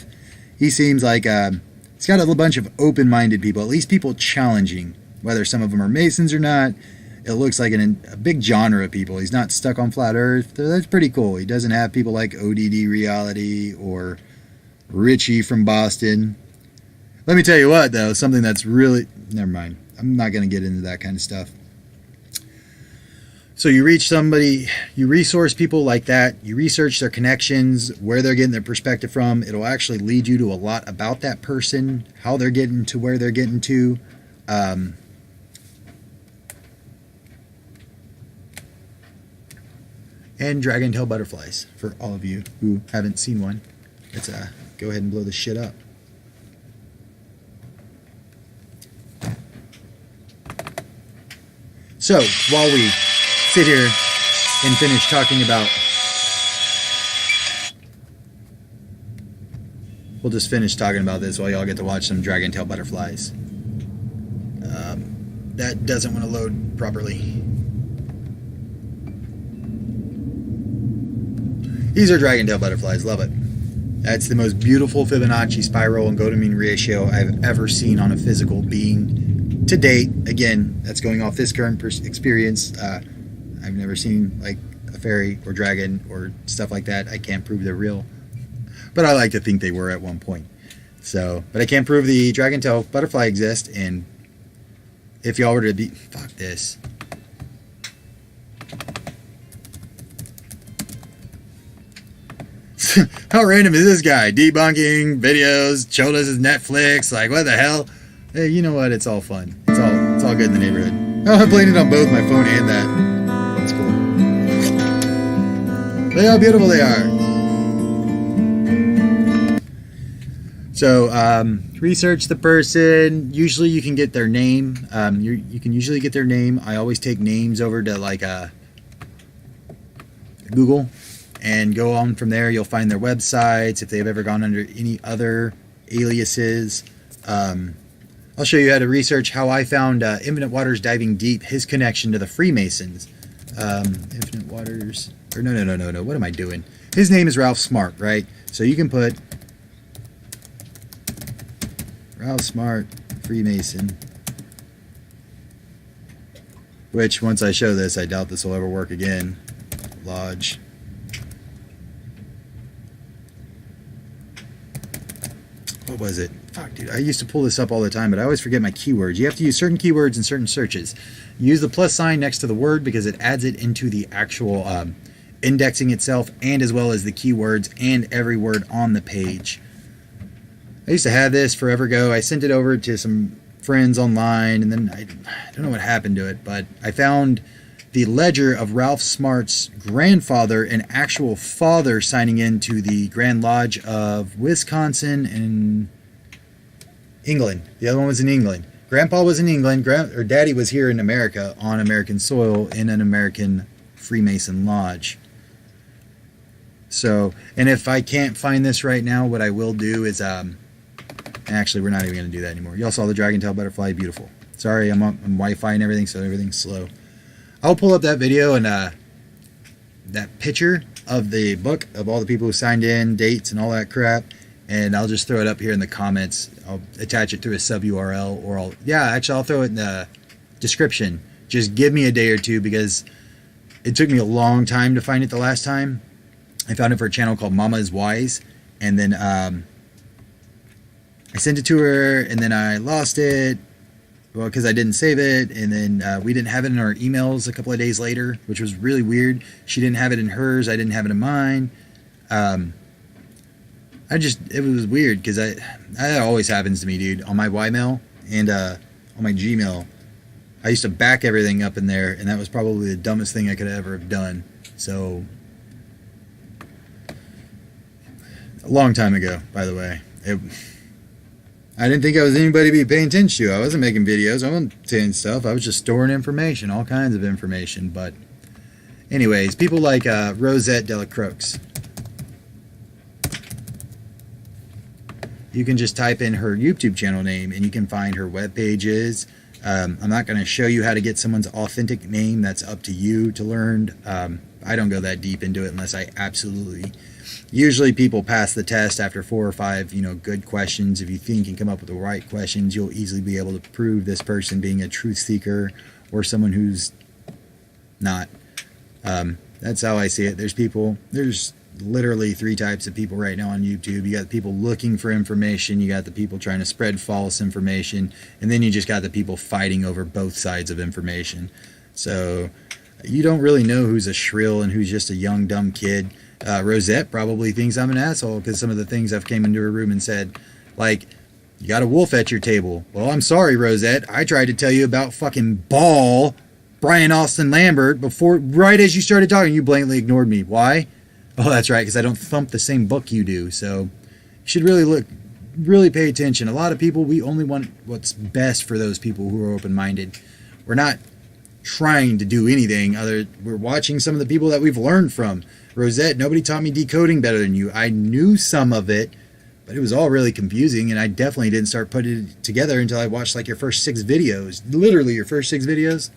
He seems like he's got a bunch of open-minded people, at least people challenging, whether some of them are Masons or not. It looks like a big genre of people. He's not stuck on flat earth. That's pretty cool. He doesn't have people like ODD Reality or Richie from Boston. Let me tell you what, though, something that's really... Never mind. I'm not going to get into that kind of stuff. So you reach somebody, you resource people like that, you research their connections, where they're getting their perspective from. It'll actually lead you to a lot about that person, how they're getting to where they're getting to. And dragon tail butterflies, for all of you who haven't seen one. Let's go ahead and blow this shit up. So, while we sit here and finish talking about... We'll just finish talking about this while y'all get to watch some dragon tail butterflies. That doesn't want to load properly. These are dragon tail butterflies. Love it. That's the most beautiful Fibonacci spiral and golden mean ratio I've ever seen on a physical being to date. Again, that's going off this current experience. I've never seen like a fairy or dragon or stuff like that. I can't prove they're real, but I like to think they were at one point. So, but I can't prove the dragon tail butterfly exists. And if y'all were to be, fuck this. How random is this guy? Debunking videos, showed us his Netflix. Like, what the hell? Hey, you know what? It's all fun. It's all good in the neighborhood. Oh, I'm playing it on both my phone and that. That's cool. Look how beautiful they are. So, research the person. Usually, you can get their name. You can usually get their name. I always take names over to like Google. And go on from there. You'll find their websites, if they've ever gone under any other aliases. I'll show you how to research how I found Infinite Waters Diving Deep, his connection to the Freemasons. Infinite Waters, or no, what am I doing? His name is Ralph Smart, right? So you can put Ralph Smart, Freemason. Which, once I show this, I doubt this will ever work again. Lodge. What was it? Fuck, dude. I used to pull this up all the time, but I always forget my keywords. You have to use certain keywords in certain searches. Use the plus sign next to the word because it adds it into the actual indexing itself, and as well as the keywords and every word on the page. I used to have this forever ago. I sent it over to some friends online, and then I don't know what happened to it, but I found the ledger of Ralph Smart's grandfather and actual father signing into the Grand Lodge of Wisconsin and England. The other one was in England. Grandpa was in England, or Daddy was here in America on American soil in an American Freemason lodge. So, and if I can't find this right now, what I will do is, actually, we're not even going to do that anymore. Y'all saw the dragon tail butterfly, beautiful. Sorry, I'm Wi-Fi and everything, so everything's slow. I'll pull up that video and that picture of the book of all the people who signed in, dates and all that crap, and I'll just throw it up here in the comments. I'll attach it to a sub URL, or I'll throw it in the description. Just give me a day or two, because it took me a long time to find it the last time. I found it for a channel called Mama is Wise, and then I sent it to her, and then I lost it. Well, because I didn't save it, and then we didn't have it in our emails a couple of days later, which was really weird. She didn't have it in hers, I didn't have it in mine. It was weird, because that always happens to me, dude. On my Ymail and on my Gmail, I used to back everything up in there, and that was probably the dumbest thing I could ever have done. So, a long time ago, by the way. I didn't think I was anybody to be paying attention to. I wasn't making videos. I wasn't saying stuff. I was just storing information, all kinds of information. But anyways, people like Rosette Delacroix. You can just type in her YouTube channel name and you can find her web pages. I'm not going to show you how to get someone's authentic name. That's up to you to learn. I don't go that deep into it unless I absolutely... Usually people pass the test after 4 or 5, good questions. If you think you can come up with the right questions, you'll easily be able to prove this person being a truth seeker or someone who's not. That's how I see it. There's literally 3 types of people right now on YouTube. You got the people looking for information, you got the people trying to spread false information, and then you just got the people fighting over both sides of information. So you don't really know who's a shrill and who's just a young dumb kid. Rosette probably thinks I'm an asshole because some of the things I've came into her room and said, like, you got a wolf at your table. Well, I'm sorry, Rosette. I tried to tell you about fucking Ball, Brian Austin Lambert, right as you started talking. You blatantly ignored me. Why? Oh, that's right, because I don't thump the same book you do. So you should really pay attention. A lot of people, we only want what's best for those people who are open-minded. We're not trying to do anything we're watching some of the people that we've learned from. Rosette, nobody taught me decoding better than you. I knew some of it, but it was all really confusing, and I definitely didn't start putting it together until I watched like your first 6 videos. Literally your first 6 videos.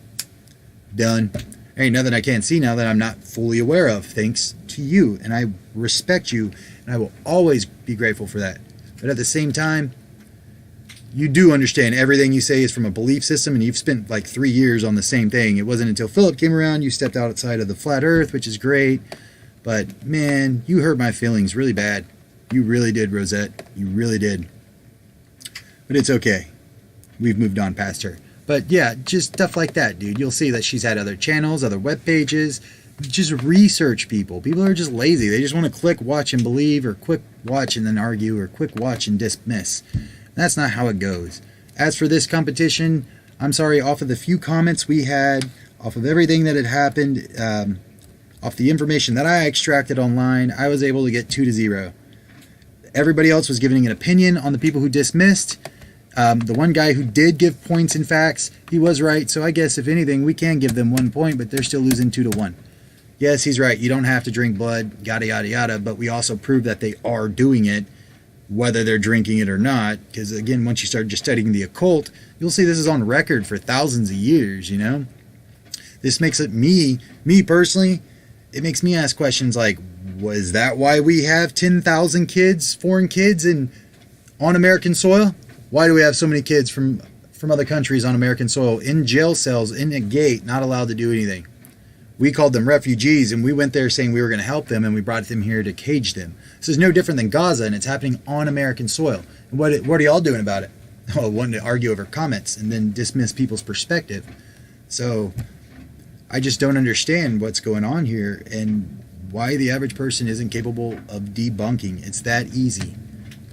Done. Ain't nothing I can't see now that I'm not fully aware of, thanks to you, and I respect you, and I will always be grateful for that. But at the same time, you do understand everything you say is from a belief system, and you've spent like 3 years on the same thing. It wasn't until Philip came around you stepped outside of the flat earth, which is great. But man, you hurt my feelings really bad. You really did, Rosette. You really did. But it's okay. We've moved on past her. But yeah, just stuff like that, dude. You'll see that she's had other channels, other web pages. Just research people. People are just lazy. They just want to click, watch, and believe, or quick watch and then argue, or quick watch and dismiss. That's not how it goes. As for this competition, I'm sorry, off of the few comments we had, off of everything that had happened, off the information that I extracted online, I was able to get 2-0. Everybody else was giving an opinion on the people who dismissed. The one guy who did give points and facts, he was right. So I guess if anything, we can give them 1 point, but they're still losing 2-1. Yes, he's right. You don't have to drink blood, yada, yada, yada. But we also proved that they are doing it, whether they're drinking it or not. Because again, once you start just studying the occult, you'll see this is on record for thousands of years, This makes it me personally, it makes me ask questions like, was that why we have 10,000 kids, foreign kids, on American soil? Why do we have so many kids from other countries on American soil in jail cells, in a gate, not allowed to do anything? We called them refugees, and we went there saying we were going to help them, and we brought them here to cage them. This is no different than Gaza, and it's happening on American soil. And what are y'all doing about it? Well, wanting to argue over comments and then dismiss people's perspective. So I just don't understand what's going on here and why the average person isn't capable of debunking. It's that easy.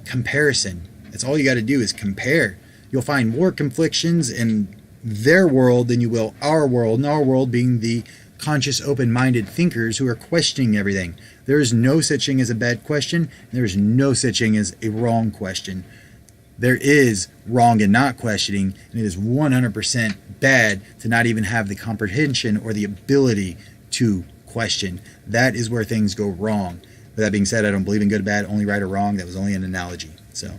Comparison. That's all you got to do is compare. You'll find more conflictions and their world than you will our world, and our world being the conscious, open-minded thinkers who are questioning everything. There is no such thing as a bad question. There is no such thing as a wrong question. There is wrong in not questioning, and it is 100% bad to not even have the comprehension or the ability to question. That is where things go wrong. With that being said, I don't believe in good or bad, only right or wrong. That was only an analogy. So,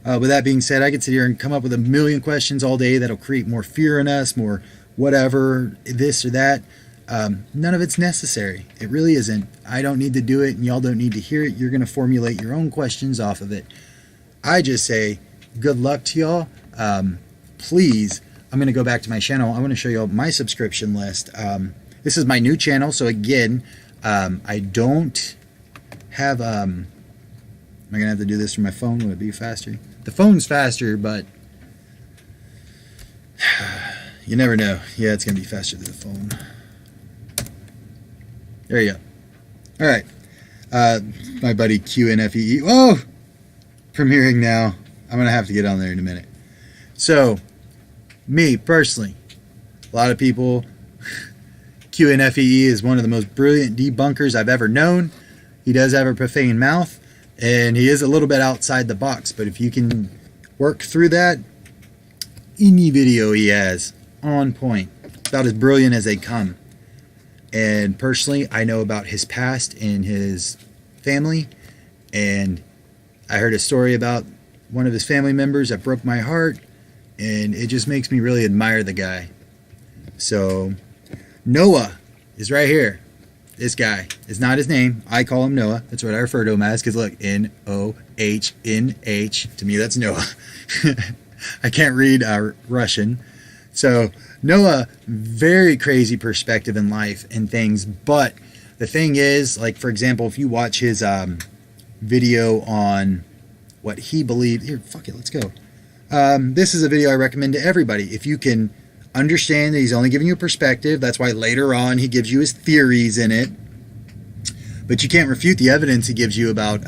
with that being said, I could sit here and come up with a million questions all day that'll create more fear in us, more whatever, this or that. None of it's necessary. It really isn't. I don't need to do it, and y'all don't need to hear it. You're going to formulate your own questions off of it. I just say good luck to y'all. Please, I'm going to go back to my channel. I want to show y'all my subscription list. This is my new channel, so again, I don't have... am I going to have to do this from my phone? Would it be faster? The phone's faster, but you never know. Yeah, it's going to be faster than the phone. There you go. All right. My buddy QNFEE. Whoa! Premiering now. I'm going to have to get on there in a minute. So, me, personally, a lot of people, QNFEE is one of the most brilliant debunkers I've ever known. He does have a profane mouth, and he is a little bit outside the box, but if you can work through that, any video he has, on point. About as brilliant as they come. And personally, I know about his past and his family, and I heard a story about one of his family members that broke my heart, and it just makes me really admire the guy. So, Noah is right here. This guy is not his name. I call him Noah. That's what I refer to him as, because look, N-O-H-N-H. To me, that's Noah. I can't read Russian. So, Noah, very crazy perspective in life and things, but the thing is, like, for example, if you watch his video on what he believed, here, fuck it, let's go. This is a video I recommend to everybody. If you can understand that he's only giving you a perspective, that's why later on he gives you his theories in it, but you can't refute the evidence he gives you about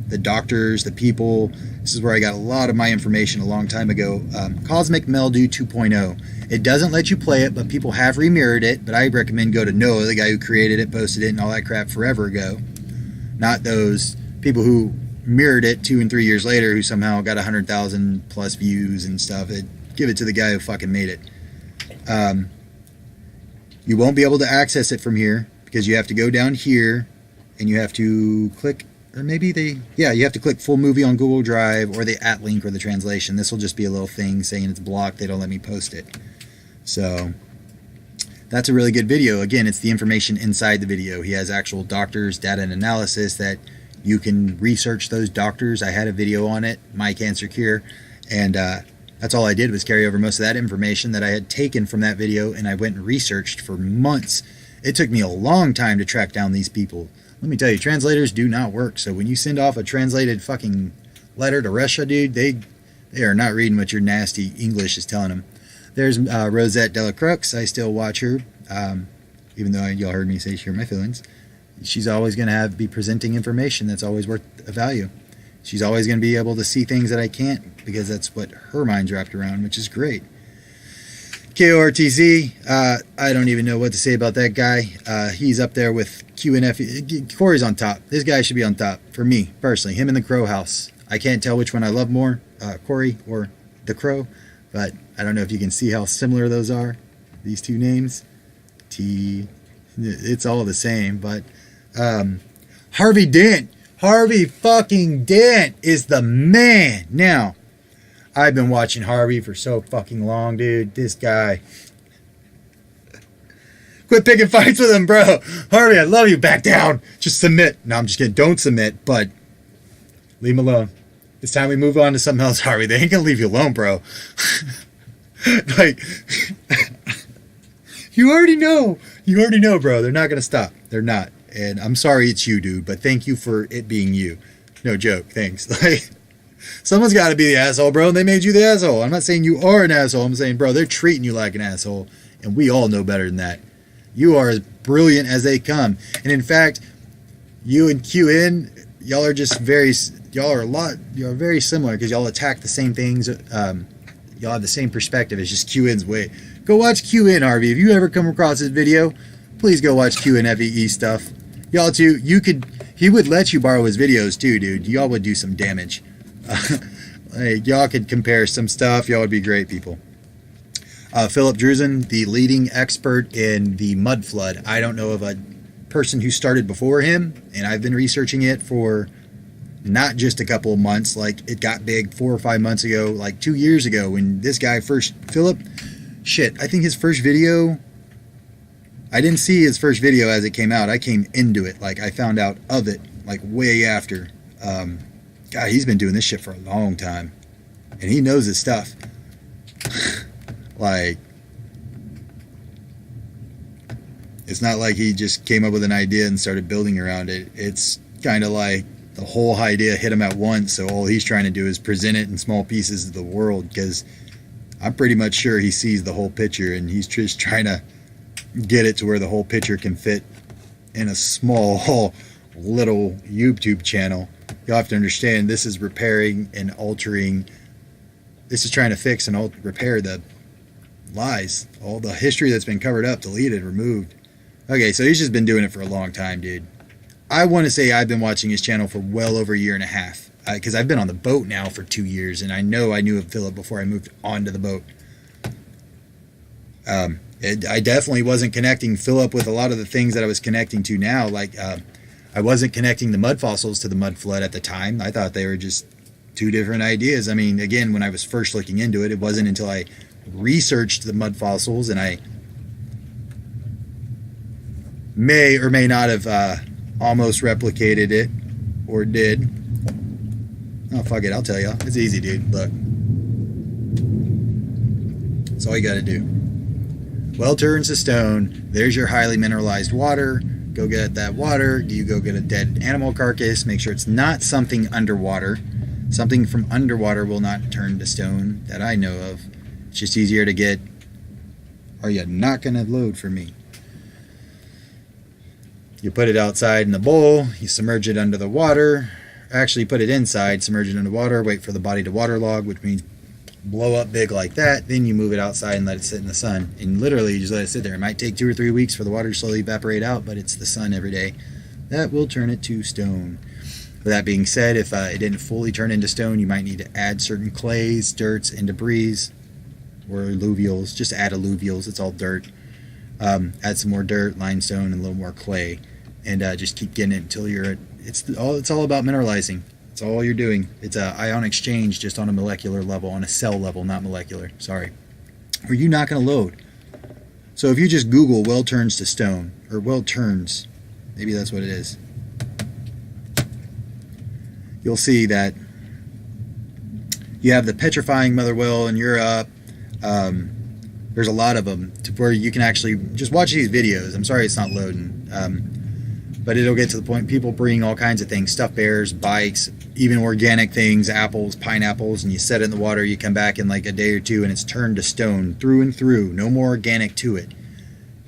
the doctors, the people. This is where I got a lot of my information a long time ago. Cosmic Mildew 2.0. It doesn't let you play it, but people have remirrored it. But I recommend go to Noah, the guy who created it, posted it, and all that crap forever ago. Not those people who mirrored it 2 and 3 years later who somehow got 100,000 plus views and stuff. Give it to the guy who fucking made it. You won't be able to access it from here because you have to go down here and you have to click, or maybe you have to click full movie on Google Drive or the @link or the translation. This will just be a little thing saying it's blocked. They don't let me post it. So that's a really good video. Again, it's the information inside the video. He has actual doctors, data and analysis that you can research those doctors. I had a video on it, My Cancer Cure, and that's all I did was carry over most of that information that I had taken from that video, and I went and researched for months. It took me a long time to track down these people. Let me tell you, translators do not work. So when you send off a translated fucking letter to Russia, dude, they are not reading what your nasty English is telling them. There's Rosette Delacrux. I still watch her, even though y'all heard me say share my feelings. She's always going to be presenting information that's always worth a value. She's always going to be able to see things that I can't, because that's what her mind's wrapped around, which is great. KORTZ, I don't even know what to say about that guy. He's up there with QNF. Corey's on top. This guy should be on top for me, personally. Him and the Crow House. I can't tell which one I love more, Corey or the Crow, but I don't know if you can see how similar those are, these two names. It's all the same, but Harvey Dent. Harvey fucking Dent is the man. Now, I've been watching Harvey for so fucking long, dude. This guy. Quit picking fights with him, bro. Harvey, I love you. Back down. Just submit. No, I'm just kidding. Don't submit, but leave him alone. It's time we move on to something else, Harvey. They ain't gonna leave you alone, bro. Like, you already know. You already know, bro. They're not gonna stop. They're not. And I'm sorry it's you, dude, but thank you for it being you. No joke. Thanks. Like, someone's got to be the asshole, bro, and they made you the asshole. I'm not saying you are an asshole. I'm saying, bro, they're treating you like an asshole, and we all know better than that. You are as brilliant as they come. And in fact, you and QN, y'all are very similar, because y'all attack the same things. Y'all y'all have the same perspective. It's just QN's way. Go watch QN, Harvey. If you ever come across this video, please go watch QN FEE stuff. Y'all too, he would let you borrow his videos too, dude. Y'all would do some damage. Like, y'all could compare some stuff. Y'all would be great people. Philip Drusen, the leading expert in the mud flood. I don't know of a person who started before him, and I've been researching it for not just a couple of months. Like, it got big 4 or 5 months ago, like 2 years ago, when this guy first, Philip, I think his first video, I didn't see his first video as it came out. I came into it. Like, I found out of it, like, way after. God, he's been doing this shit for a long time. And he knows his stuff. Like, it's not like he just came up with an idea and started building around it. It's kind of like the whole idea hit him at once, so all he's trying to do is present it in small pieces to the world, because I'm pretty much sure he sees the whole picture, and he's just trying to get it to where the whole picture can fit in a small little YouTube channel. You'll have to understand, this is repairing and altering. This is trying to fix and repair the lies, all the history that's been covered up, deleted, removed. Okay, so he's just been doing it for a long time, dude. I want to say I've been watching his channel for well over a year and a half, because I've been on the boat now for 2 years, and I know I knew of Philip before I moved onto the boat. I definitely wasn't connecting Philip with a lot of the things that I was connecting to now. Like, I wasn't connecting the mud fossils to the mud flood at the time. I thought they were just two different ideas. I mean, again, when I was first looking into it, it wasn't until I researched the mud fossils, and I may or may not have almost replicated it, or did. Oh, fuck it, I'll tell you. It's easy, dude. Look. That's all you gotta do. Well turns to stone. There's your highly mineralized water. Go get that water. You go get a dead animal carcass. Make sure it's not something underwater. Something from underwater will not turn to stone that I know of. It's just easier to get. Are you not going to load for me? You put it outside in the bowl. You submerge it under the water. Actually, put it inside, submerge it under water, wait for the body to waterlog, which means blow up big like that. Then you move it outside and let it sit in the sun. And literally, you just let it sit there. It might take 2 or 3 weeks for the water to slowly evaporate out, but it's the sun every day. That will turn it to stone. With that being said, if it didn't fully turn into stone, you might need to add certain clays, dirts, and debris, or alluvials. Just add alluvials. It's all dirt. Add some more dirt, limestone, and a little more clay, and just keep getting it until you're at. It's all about mineralizing. It's all you're doing. It's a ion exchange, just on a molecular level, on a cell level, not molecular. Sorry. Are you not going to load? So if you just Google well turns to stone, or well turns, maybe that's what it is, you'll see that you have the petrifying mother well in Europe. There's a lot of them to where you can actually just watch these videos. I'm sorry it's not loading. But it'll get to the point, people bring all kinds of things, stuffed bears, bikes, even organic things, apples, pineapples, and you set it in the water, you come back in like a day or two, and it's turned to stone through and through. No more organic to it.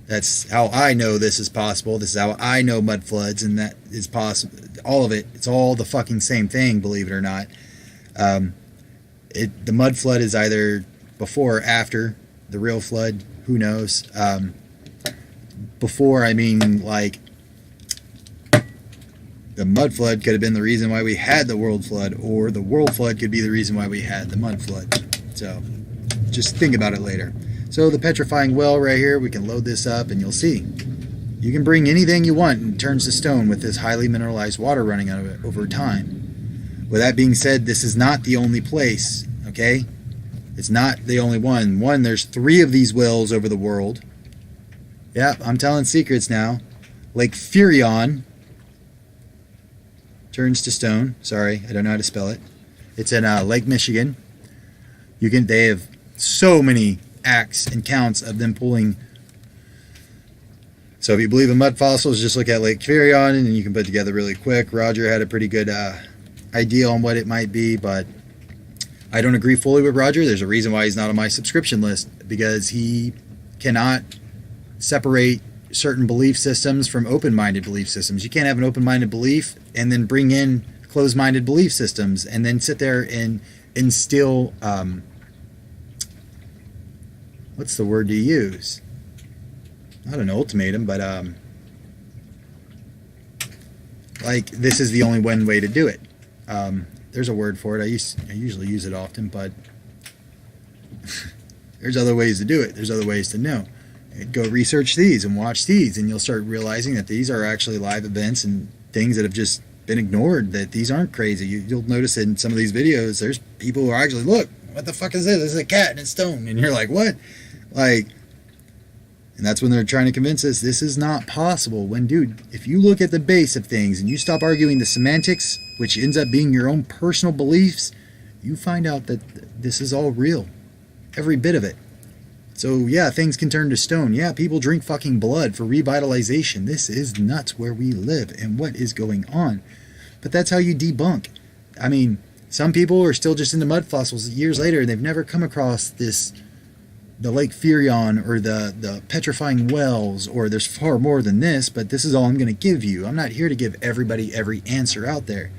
That's how I know this is possible. This is how I know mud floods, and that is possible. All of it, it's all the fucking same thing, believe it or not. The mud flood is either before or after the real flood. Who knows? Before, I mean, like, the mud flood could have been the reason why we had the world flood, or the world flood could be the reason why we had the mud flood. So just think about it later. So the petrifying well right here, we can load this up and you'll see. You can bring anything you want and it turns to stone with this highly mineralized water running out of it over time. With that being said, this is not the only place, okay? It's not the only one. There's 3 of these wells over the world. Yep, I'm telling secrets now. Lake Furion turns to stone. Sorry, I don't know how to spell it. It's in Lake Michigan. They have so many acts and counts of them pulling. So if you believe in mud fossils, just look at Lake Furion and you can put together really quick. Roger had a pretty good idea on what it might be, but I don't agree fully with Roger. There's a reason why he's not on my subscription list, because he cannot separate certain belief systems from open-minded belief systems. You can't have an open-minded belief and then bring in closed-minded belief systems and then sit there and instill what's the word to use? Not an ultimatum, but like, this is the only one way to do it. There's a word for it. I usually use it often, but there's other ways to do it. There's other ways to know. Go research these and watch these, and you'll start realizing that these are actually live events and things that have just been ignored, that these aren't crazy. You'll notice in some of these videos, there's people who are actually, look, what the fuck is this? This is a cat and it's stone. And you're like, what? Like, and that's when they're trying to convince us this is not possible. When, dude, if you look at the base of things and you stop arguing the semantics, which ends up being your own personal beliefs, you find out that this is all real. Every bit of it. So, yeah, things can turn to stone. Yeah, people drink fucking blood for revitalization. This is nuts where we live and what is going on. But that's how you debunk. I mean, some people are still just into mud fossils years later, and they've never come across the Lake Furion or the petrifying wells, or there's far more than this, but this is all I'm going to give you. I'm not here to give everybody every answer out there.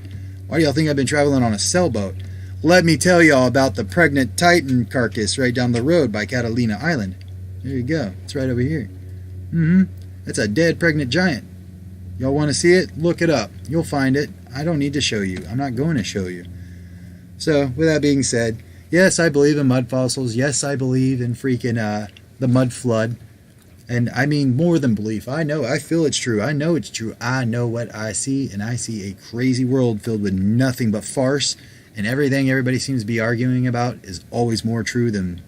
Why do y'all think I've been traveling on a sailboat? Let me tell y'all about the pregnant Titan carcass right down the road by Catalina Island. There you go. It's right over here. That's a dead pregnant giant. Y'all want to see it? Look it up. You'll find it. I don't need to show you. I'm not going to show you. So, with that being said, yes, I believe in mud fossils. Yes, I believe in freaking the mud flood. And I mean more than belief. I know. I feel it's true. I know it's true. I know what I see. And I see a crazy world filled with nothing but farce. And everything everybody seems to be arguing about is always more true than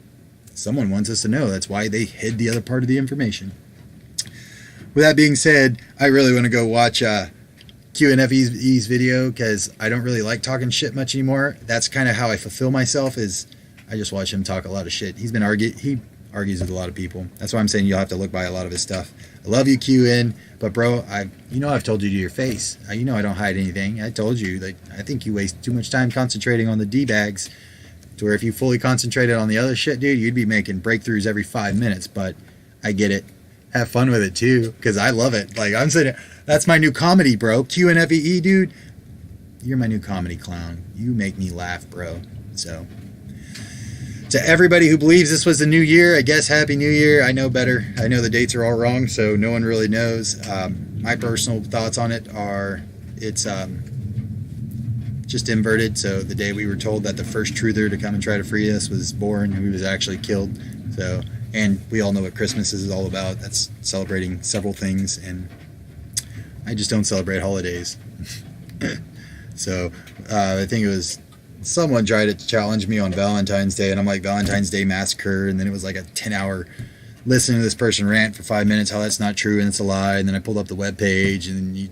someone wants us to know. That's why they hid the other part of the information. With that being said, I really want to go watch QNFE's video, because I don't really like talking shit much anymore. That's kind of how I fulfill myself, is I just watch him talk a lot of shit. He argues with a lot of people. That's why I'm saying you'll have to look by a lot of his stuff. I love you, QN, but bro, I've told you to your face. I don't hide anything. I told you that I think you waste too much time concentrating on the D-bags, to where if you fully concentrated on the other shit, dude, you'd be making breakthroughs every 5 minutes. But I get it. Have fun with it too, because I love it. Like, I'm saying, that's my new comedy, bro. QNFE, dude, you're my new comedy clown. You make me laugh, bro. So, to everybody who believes this was the new year, I guess Happy New Year. I know better. I know the dates are all wrong, so no one really knows. My personal thoughts on it are, it's just inverted. So the day we were told that the first truther to come and try to free us was born, who was actually killed. So, and we all know what Christmas is all about. That's celebrating several things, and I just don't celebrate holidays. So I think it was someone tried to challenge me on Valentine's Day, and I'm like, Valentine's Day Massacre, and then it was like a 10-hour listening to this person rant for 5 minutes how that's not true and it's a lie, and then I pulled up the webpage, and he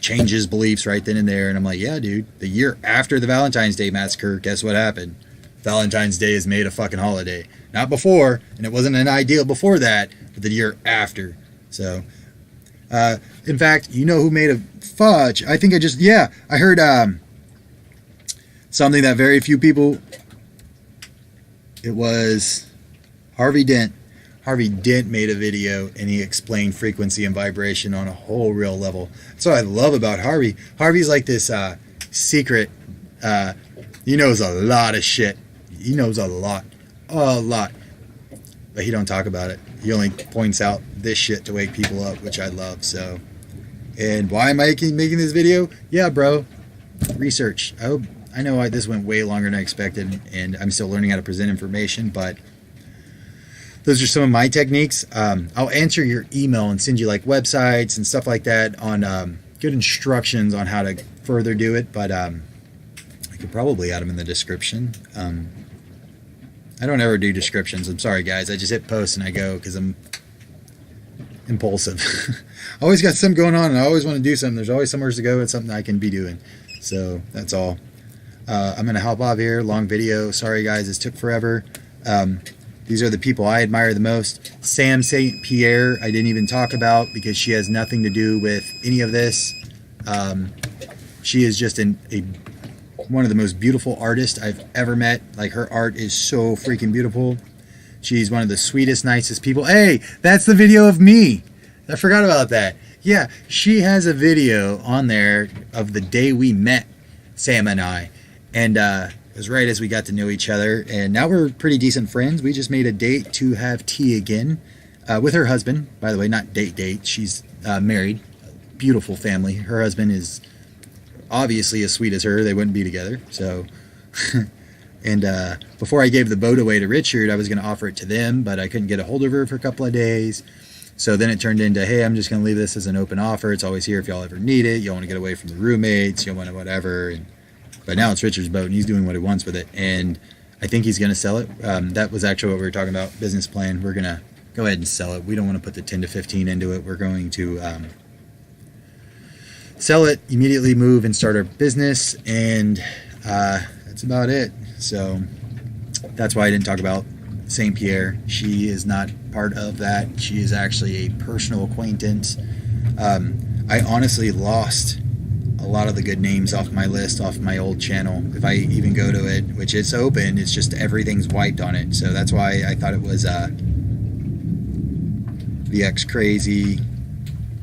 changed his beliefs right then and there, and I'm like, yeah, dude, the year after the Valentine's Day Massacre, guess what happened? Valentine's Day is made a fucking holiday. Not before, and it wasn't an ideal before that, but the year after. So, in fact, you know who made a fudge? I think I heard something that very few people, it was Harvey Dent. Harvey Dent made a video, and he explained frequency and vibration on a whole real level. That's what I love about Harvey. Harvey's like this secret, he knows a lot of shit. He knows a lot. But he don't talk about it. He only points out this shit to wake people up, which I love. So, and why am I making this video? Yeah, bro, research. I know this went way longer than I expected, and I'm still learning how to present information, but those are some of my techniques. I'll answer your email and send you like websites and stuff like that on good instructions on how to further do it, but I could probably add them in the description. I don't ever do descriptions. I'm sorry, guys. I just hit post and I go because I'm impulsive. I always got something going on, and I always want to do something. There's always somewhere to go and something I can be doing. So that's all. I'm going to hop off here. Long video. Sorry, guys. This took forever. These are the people I admire the most. Sam St. Pierre, I didn't even talk about because she has nothing to do with any of this. She is just one of the most beautiful artists I've ever met. Like, her art is so freaking beautiful. She's one of the sweetest, nicest people. Hey, that's the video of me. I forgot about that. Yeah, she has a video on there of the day we met, Sam and I. And It was right as we got to know each other, and now we're pretty decent friends. We just made a date to have tea again with her husband. By the way, not date. She's married. Beautiful family. Her husband is obviously as sweet as her. They wouldn't be together. So, and before I gave the boat away to Richard, I was going to offer it to them, but I couldn't get a hold of her for a couple of days. So then it turned into, hey, I'm just going to leave this as an open offer. It's always here if y'all ever need it. You want to get away from the roommates. You want to whatever. But now it's Richard's boat, and he's doing what he wants with it. And I think he's going to sell it. That was actually what we were talking about, business plan. We're going to go ahead and sell it. We don't want to put the 10 to 15 into it. We're going to sell it, immediately move and start our business. And that's about it. So that's why I didn't talk about St. Pierre. She is not part of that. She is actually a personal acquaintance. I honestly lost a lot of the good names off my list, off my old channel. If I even go to it, which it's open, it's just everything's wiped on it. So that's why I thought it was VX Crazy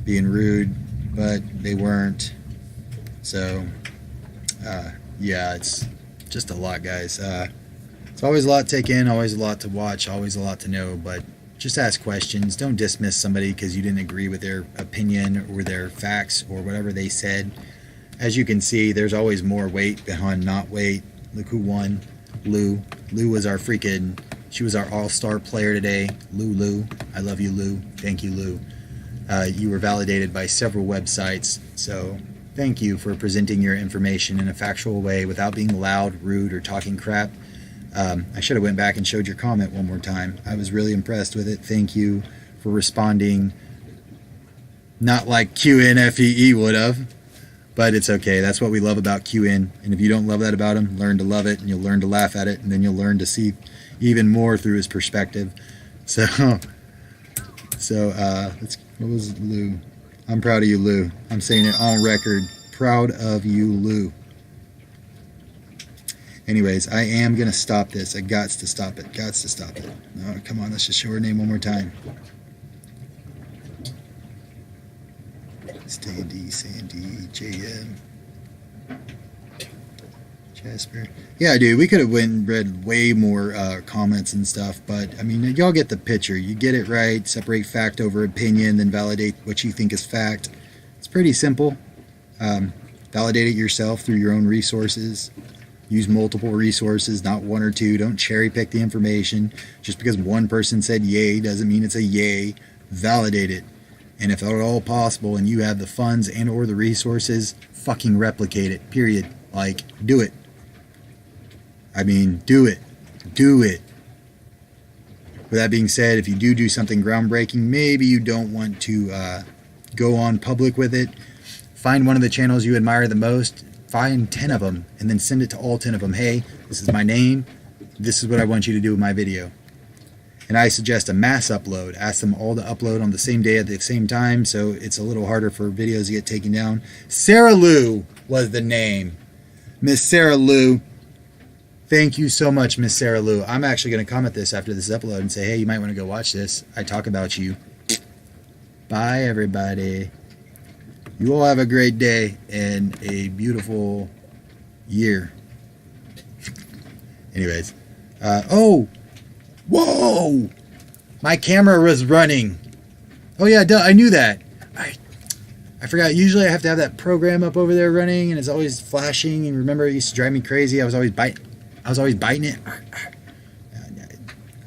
being rude, but they weren't. So yeah, it's just a lot, guys. It's always a lot to take in, always a lot to watch, always a lot to know, but just ask questions. Don't dismiss somebody because you didn't agree with their opinion or their facts or whatever they said. As you can see, there's always more weight behind not weight. Look who won. Lou. Lou was our she was our all-star player today. Lou. I love you, Lou. Thank you, Lou. You were validated by several websites, so thank you for presenting your information in a factual way without being loud, rude, or talking crap. I should have went back and showed your comment one more time. I was really impressed with it. Thank you for responding. Not like QNFEE would have, but it's okay. That's what we love about QN. And if you don't love that about him, learn to love it, and you'll learn to laugh at it, and then you'll learn to see even more through his perspective. So what was Lou? I'm proud of you, Lou. I'm saying it on record. Proud of you, Lou. Anyways, I am going to stop this. I got to stop it. Oh, come on, let's just show her name one more time. Sandy, JM. Jasper. Yeah, dude, we could have went and read way more comments and stuff, but, I mean, y'all get the picture. You get it right. Separate fact over opinion, then validate what you think is fact. It's pretty simple. Validate it yourself through your own resources. Use multiple resources, not one or two. Don't cherry pick the information. Just because one person said yay doesn't mean it's a yay. Validate it. And if at all possible and you have the funds and or the resources, fucking replicate it, period. Like, do it. I mean, do it. Do it. With that being said, if you do something groundbreaking, maybe you don't want to go on public with it. Find one of the channels you admire the most. Find 10 of them and then send it to all 10 of them. Hey, this is my name. This is what I want you to do with my video. And I suggest a mass upload. Ask them all to upload on the same day at the same time, so it's a little harder for videos to get taken down. Sarah Lou was the name. Miss Sarah Lou. Thank you so much, Miss Sarah Lou. I'm actually going to comment this after this upload and say, hey, you might want to go watch this. I talk about you. Bye, everybody. You all have a great day and a beautiful year. Anyways. Oh! Whoa! My camera was running. Oh yeah, duh, I knew that. I forgot. Usually I have to have that program up over there running and it's always flashing. And remember, it used to drive me crazy. I was always biting it.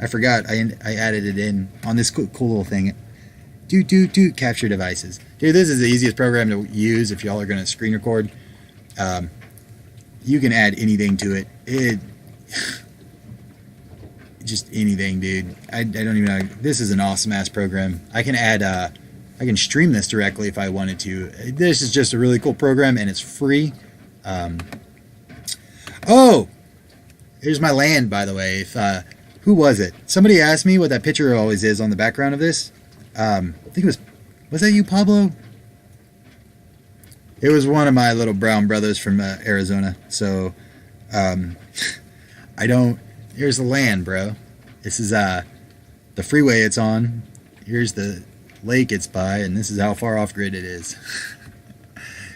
I forgot. I added it in on this cool little thing. Capture devices. Dude, this is the easiest program to use if y'all are going to screen record. You can add anything to it. Just anything, dude. I don't even know. This is an awesome ass program. I can add, I can stream this directly if I wanted to. This is just a really cool program and it's free. Oh, here's my land, by the way. If who was it? Somebody asked me what that picture always is on the background of this. I think it was that you, Pablo? It was one of my little brown brothers from Arizona. So, here's the land, bro. This is the freeway it's on. Here's the lake it's by, and this is how far off grid it is.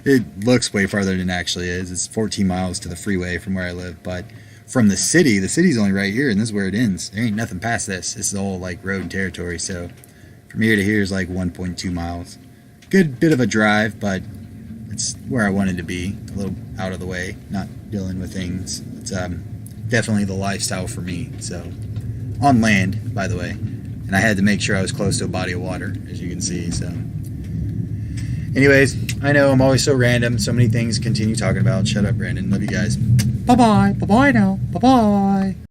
It looks way farther than it actually is. It's 14 miles to the freeway from where I live, but from the city. The city's only right here, and this is where it ends. There ain't nothing past this. This is all like road and territory. So from here to here is like 1.2 miles. Good bit of a drive, but it's where I wanted to be. A little out of the way, not dealing with things. It's definitely the lifestyle for me. So on land, by the way, and I had to make sure I was close to a body of water, as you can see. So anyways, I know I'm always so random. So many things to continue talking about. Shut up, Brandon. Love you guys. Bye-bye. Bye-bye now. Bye-bye.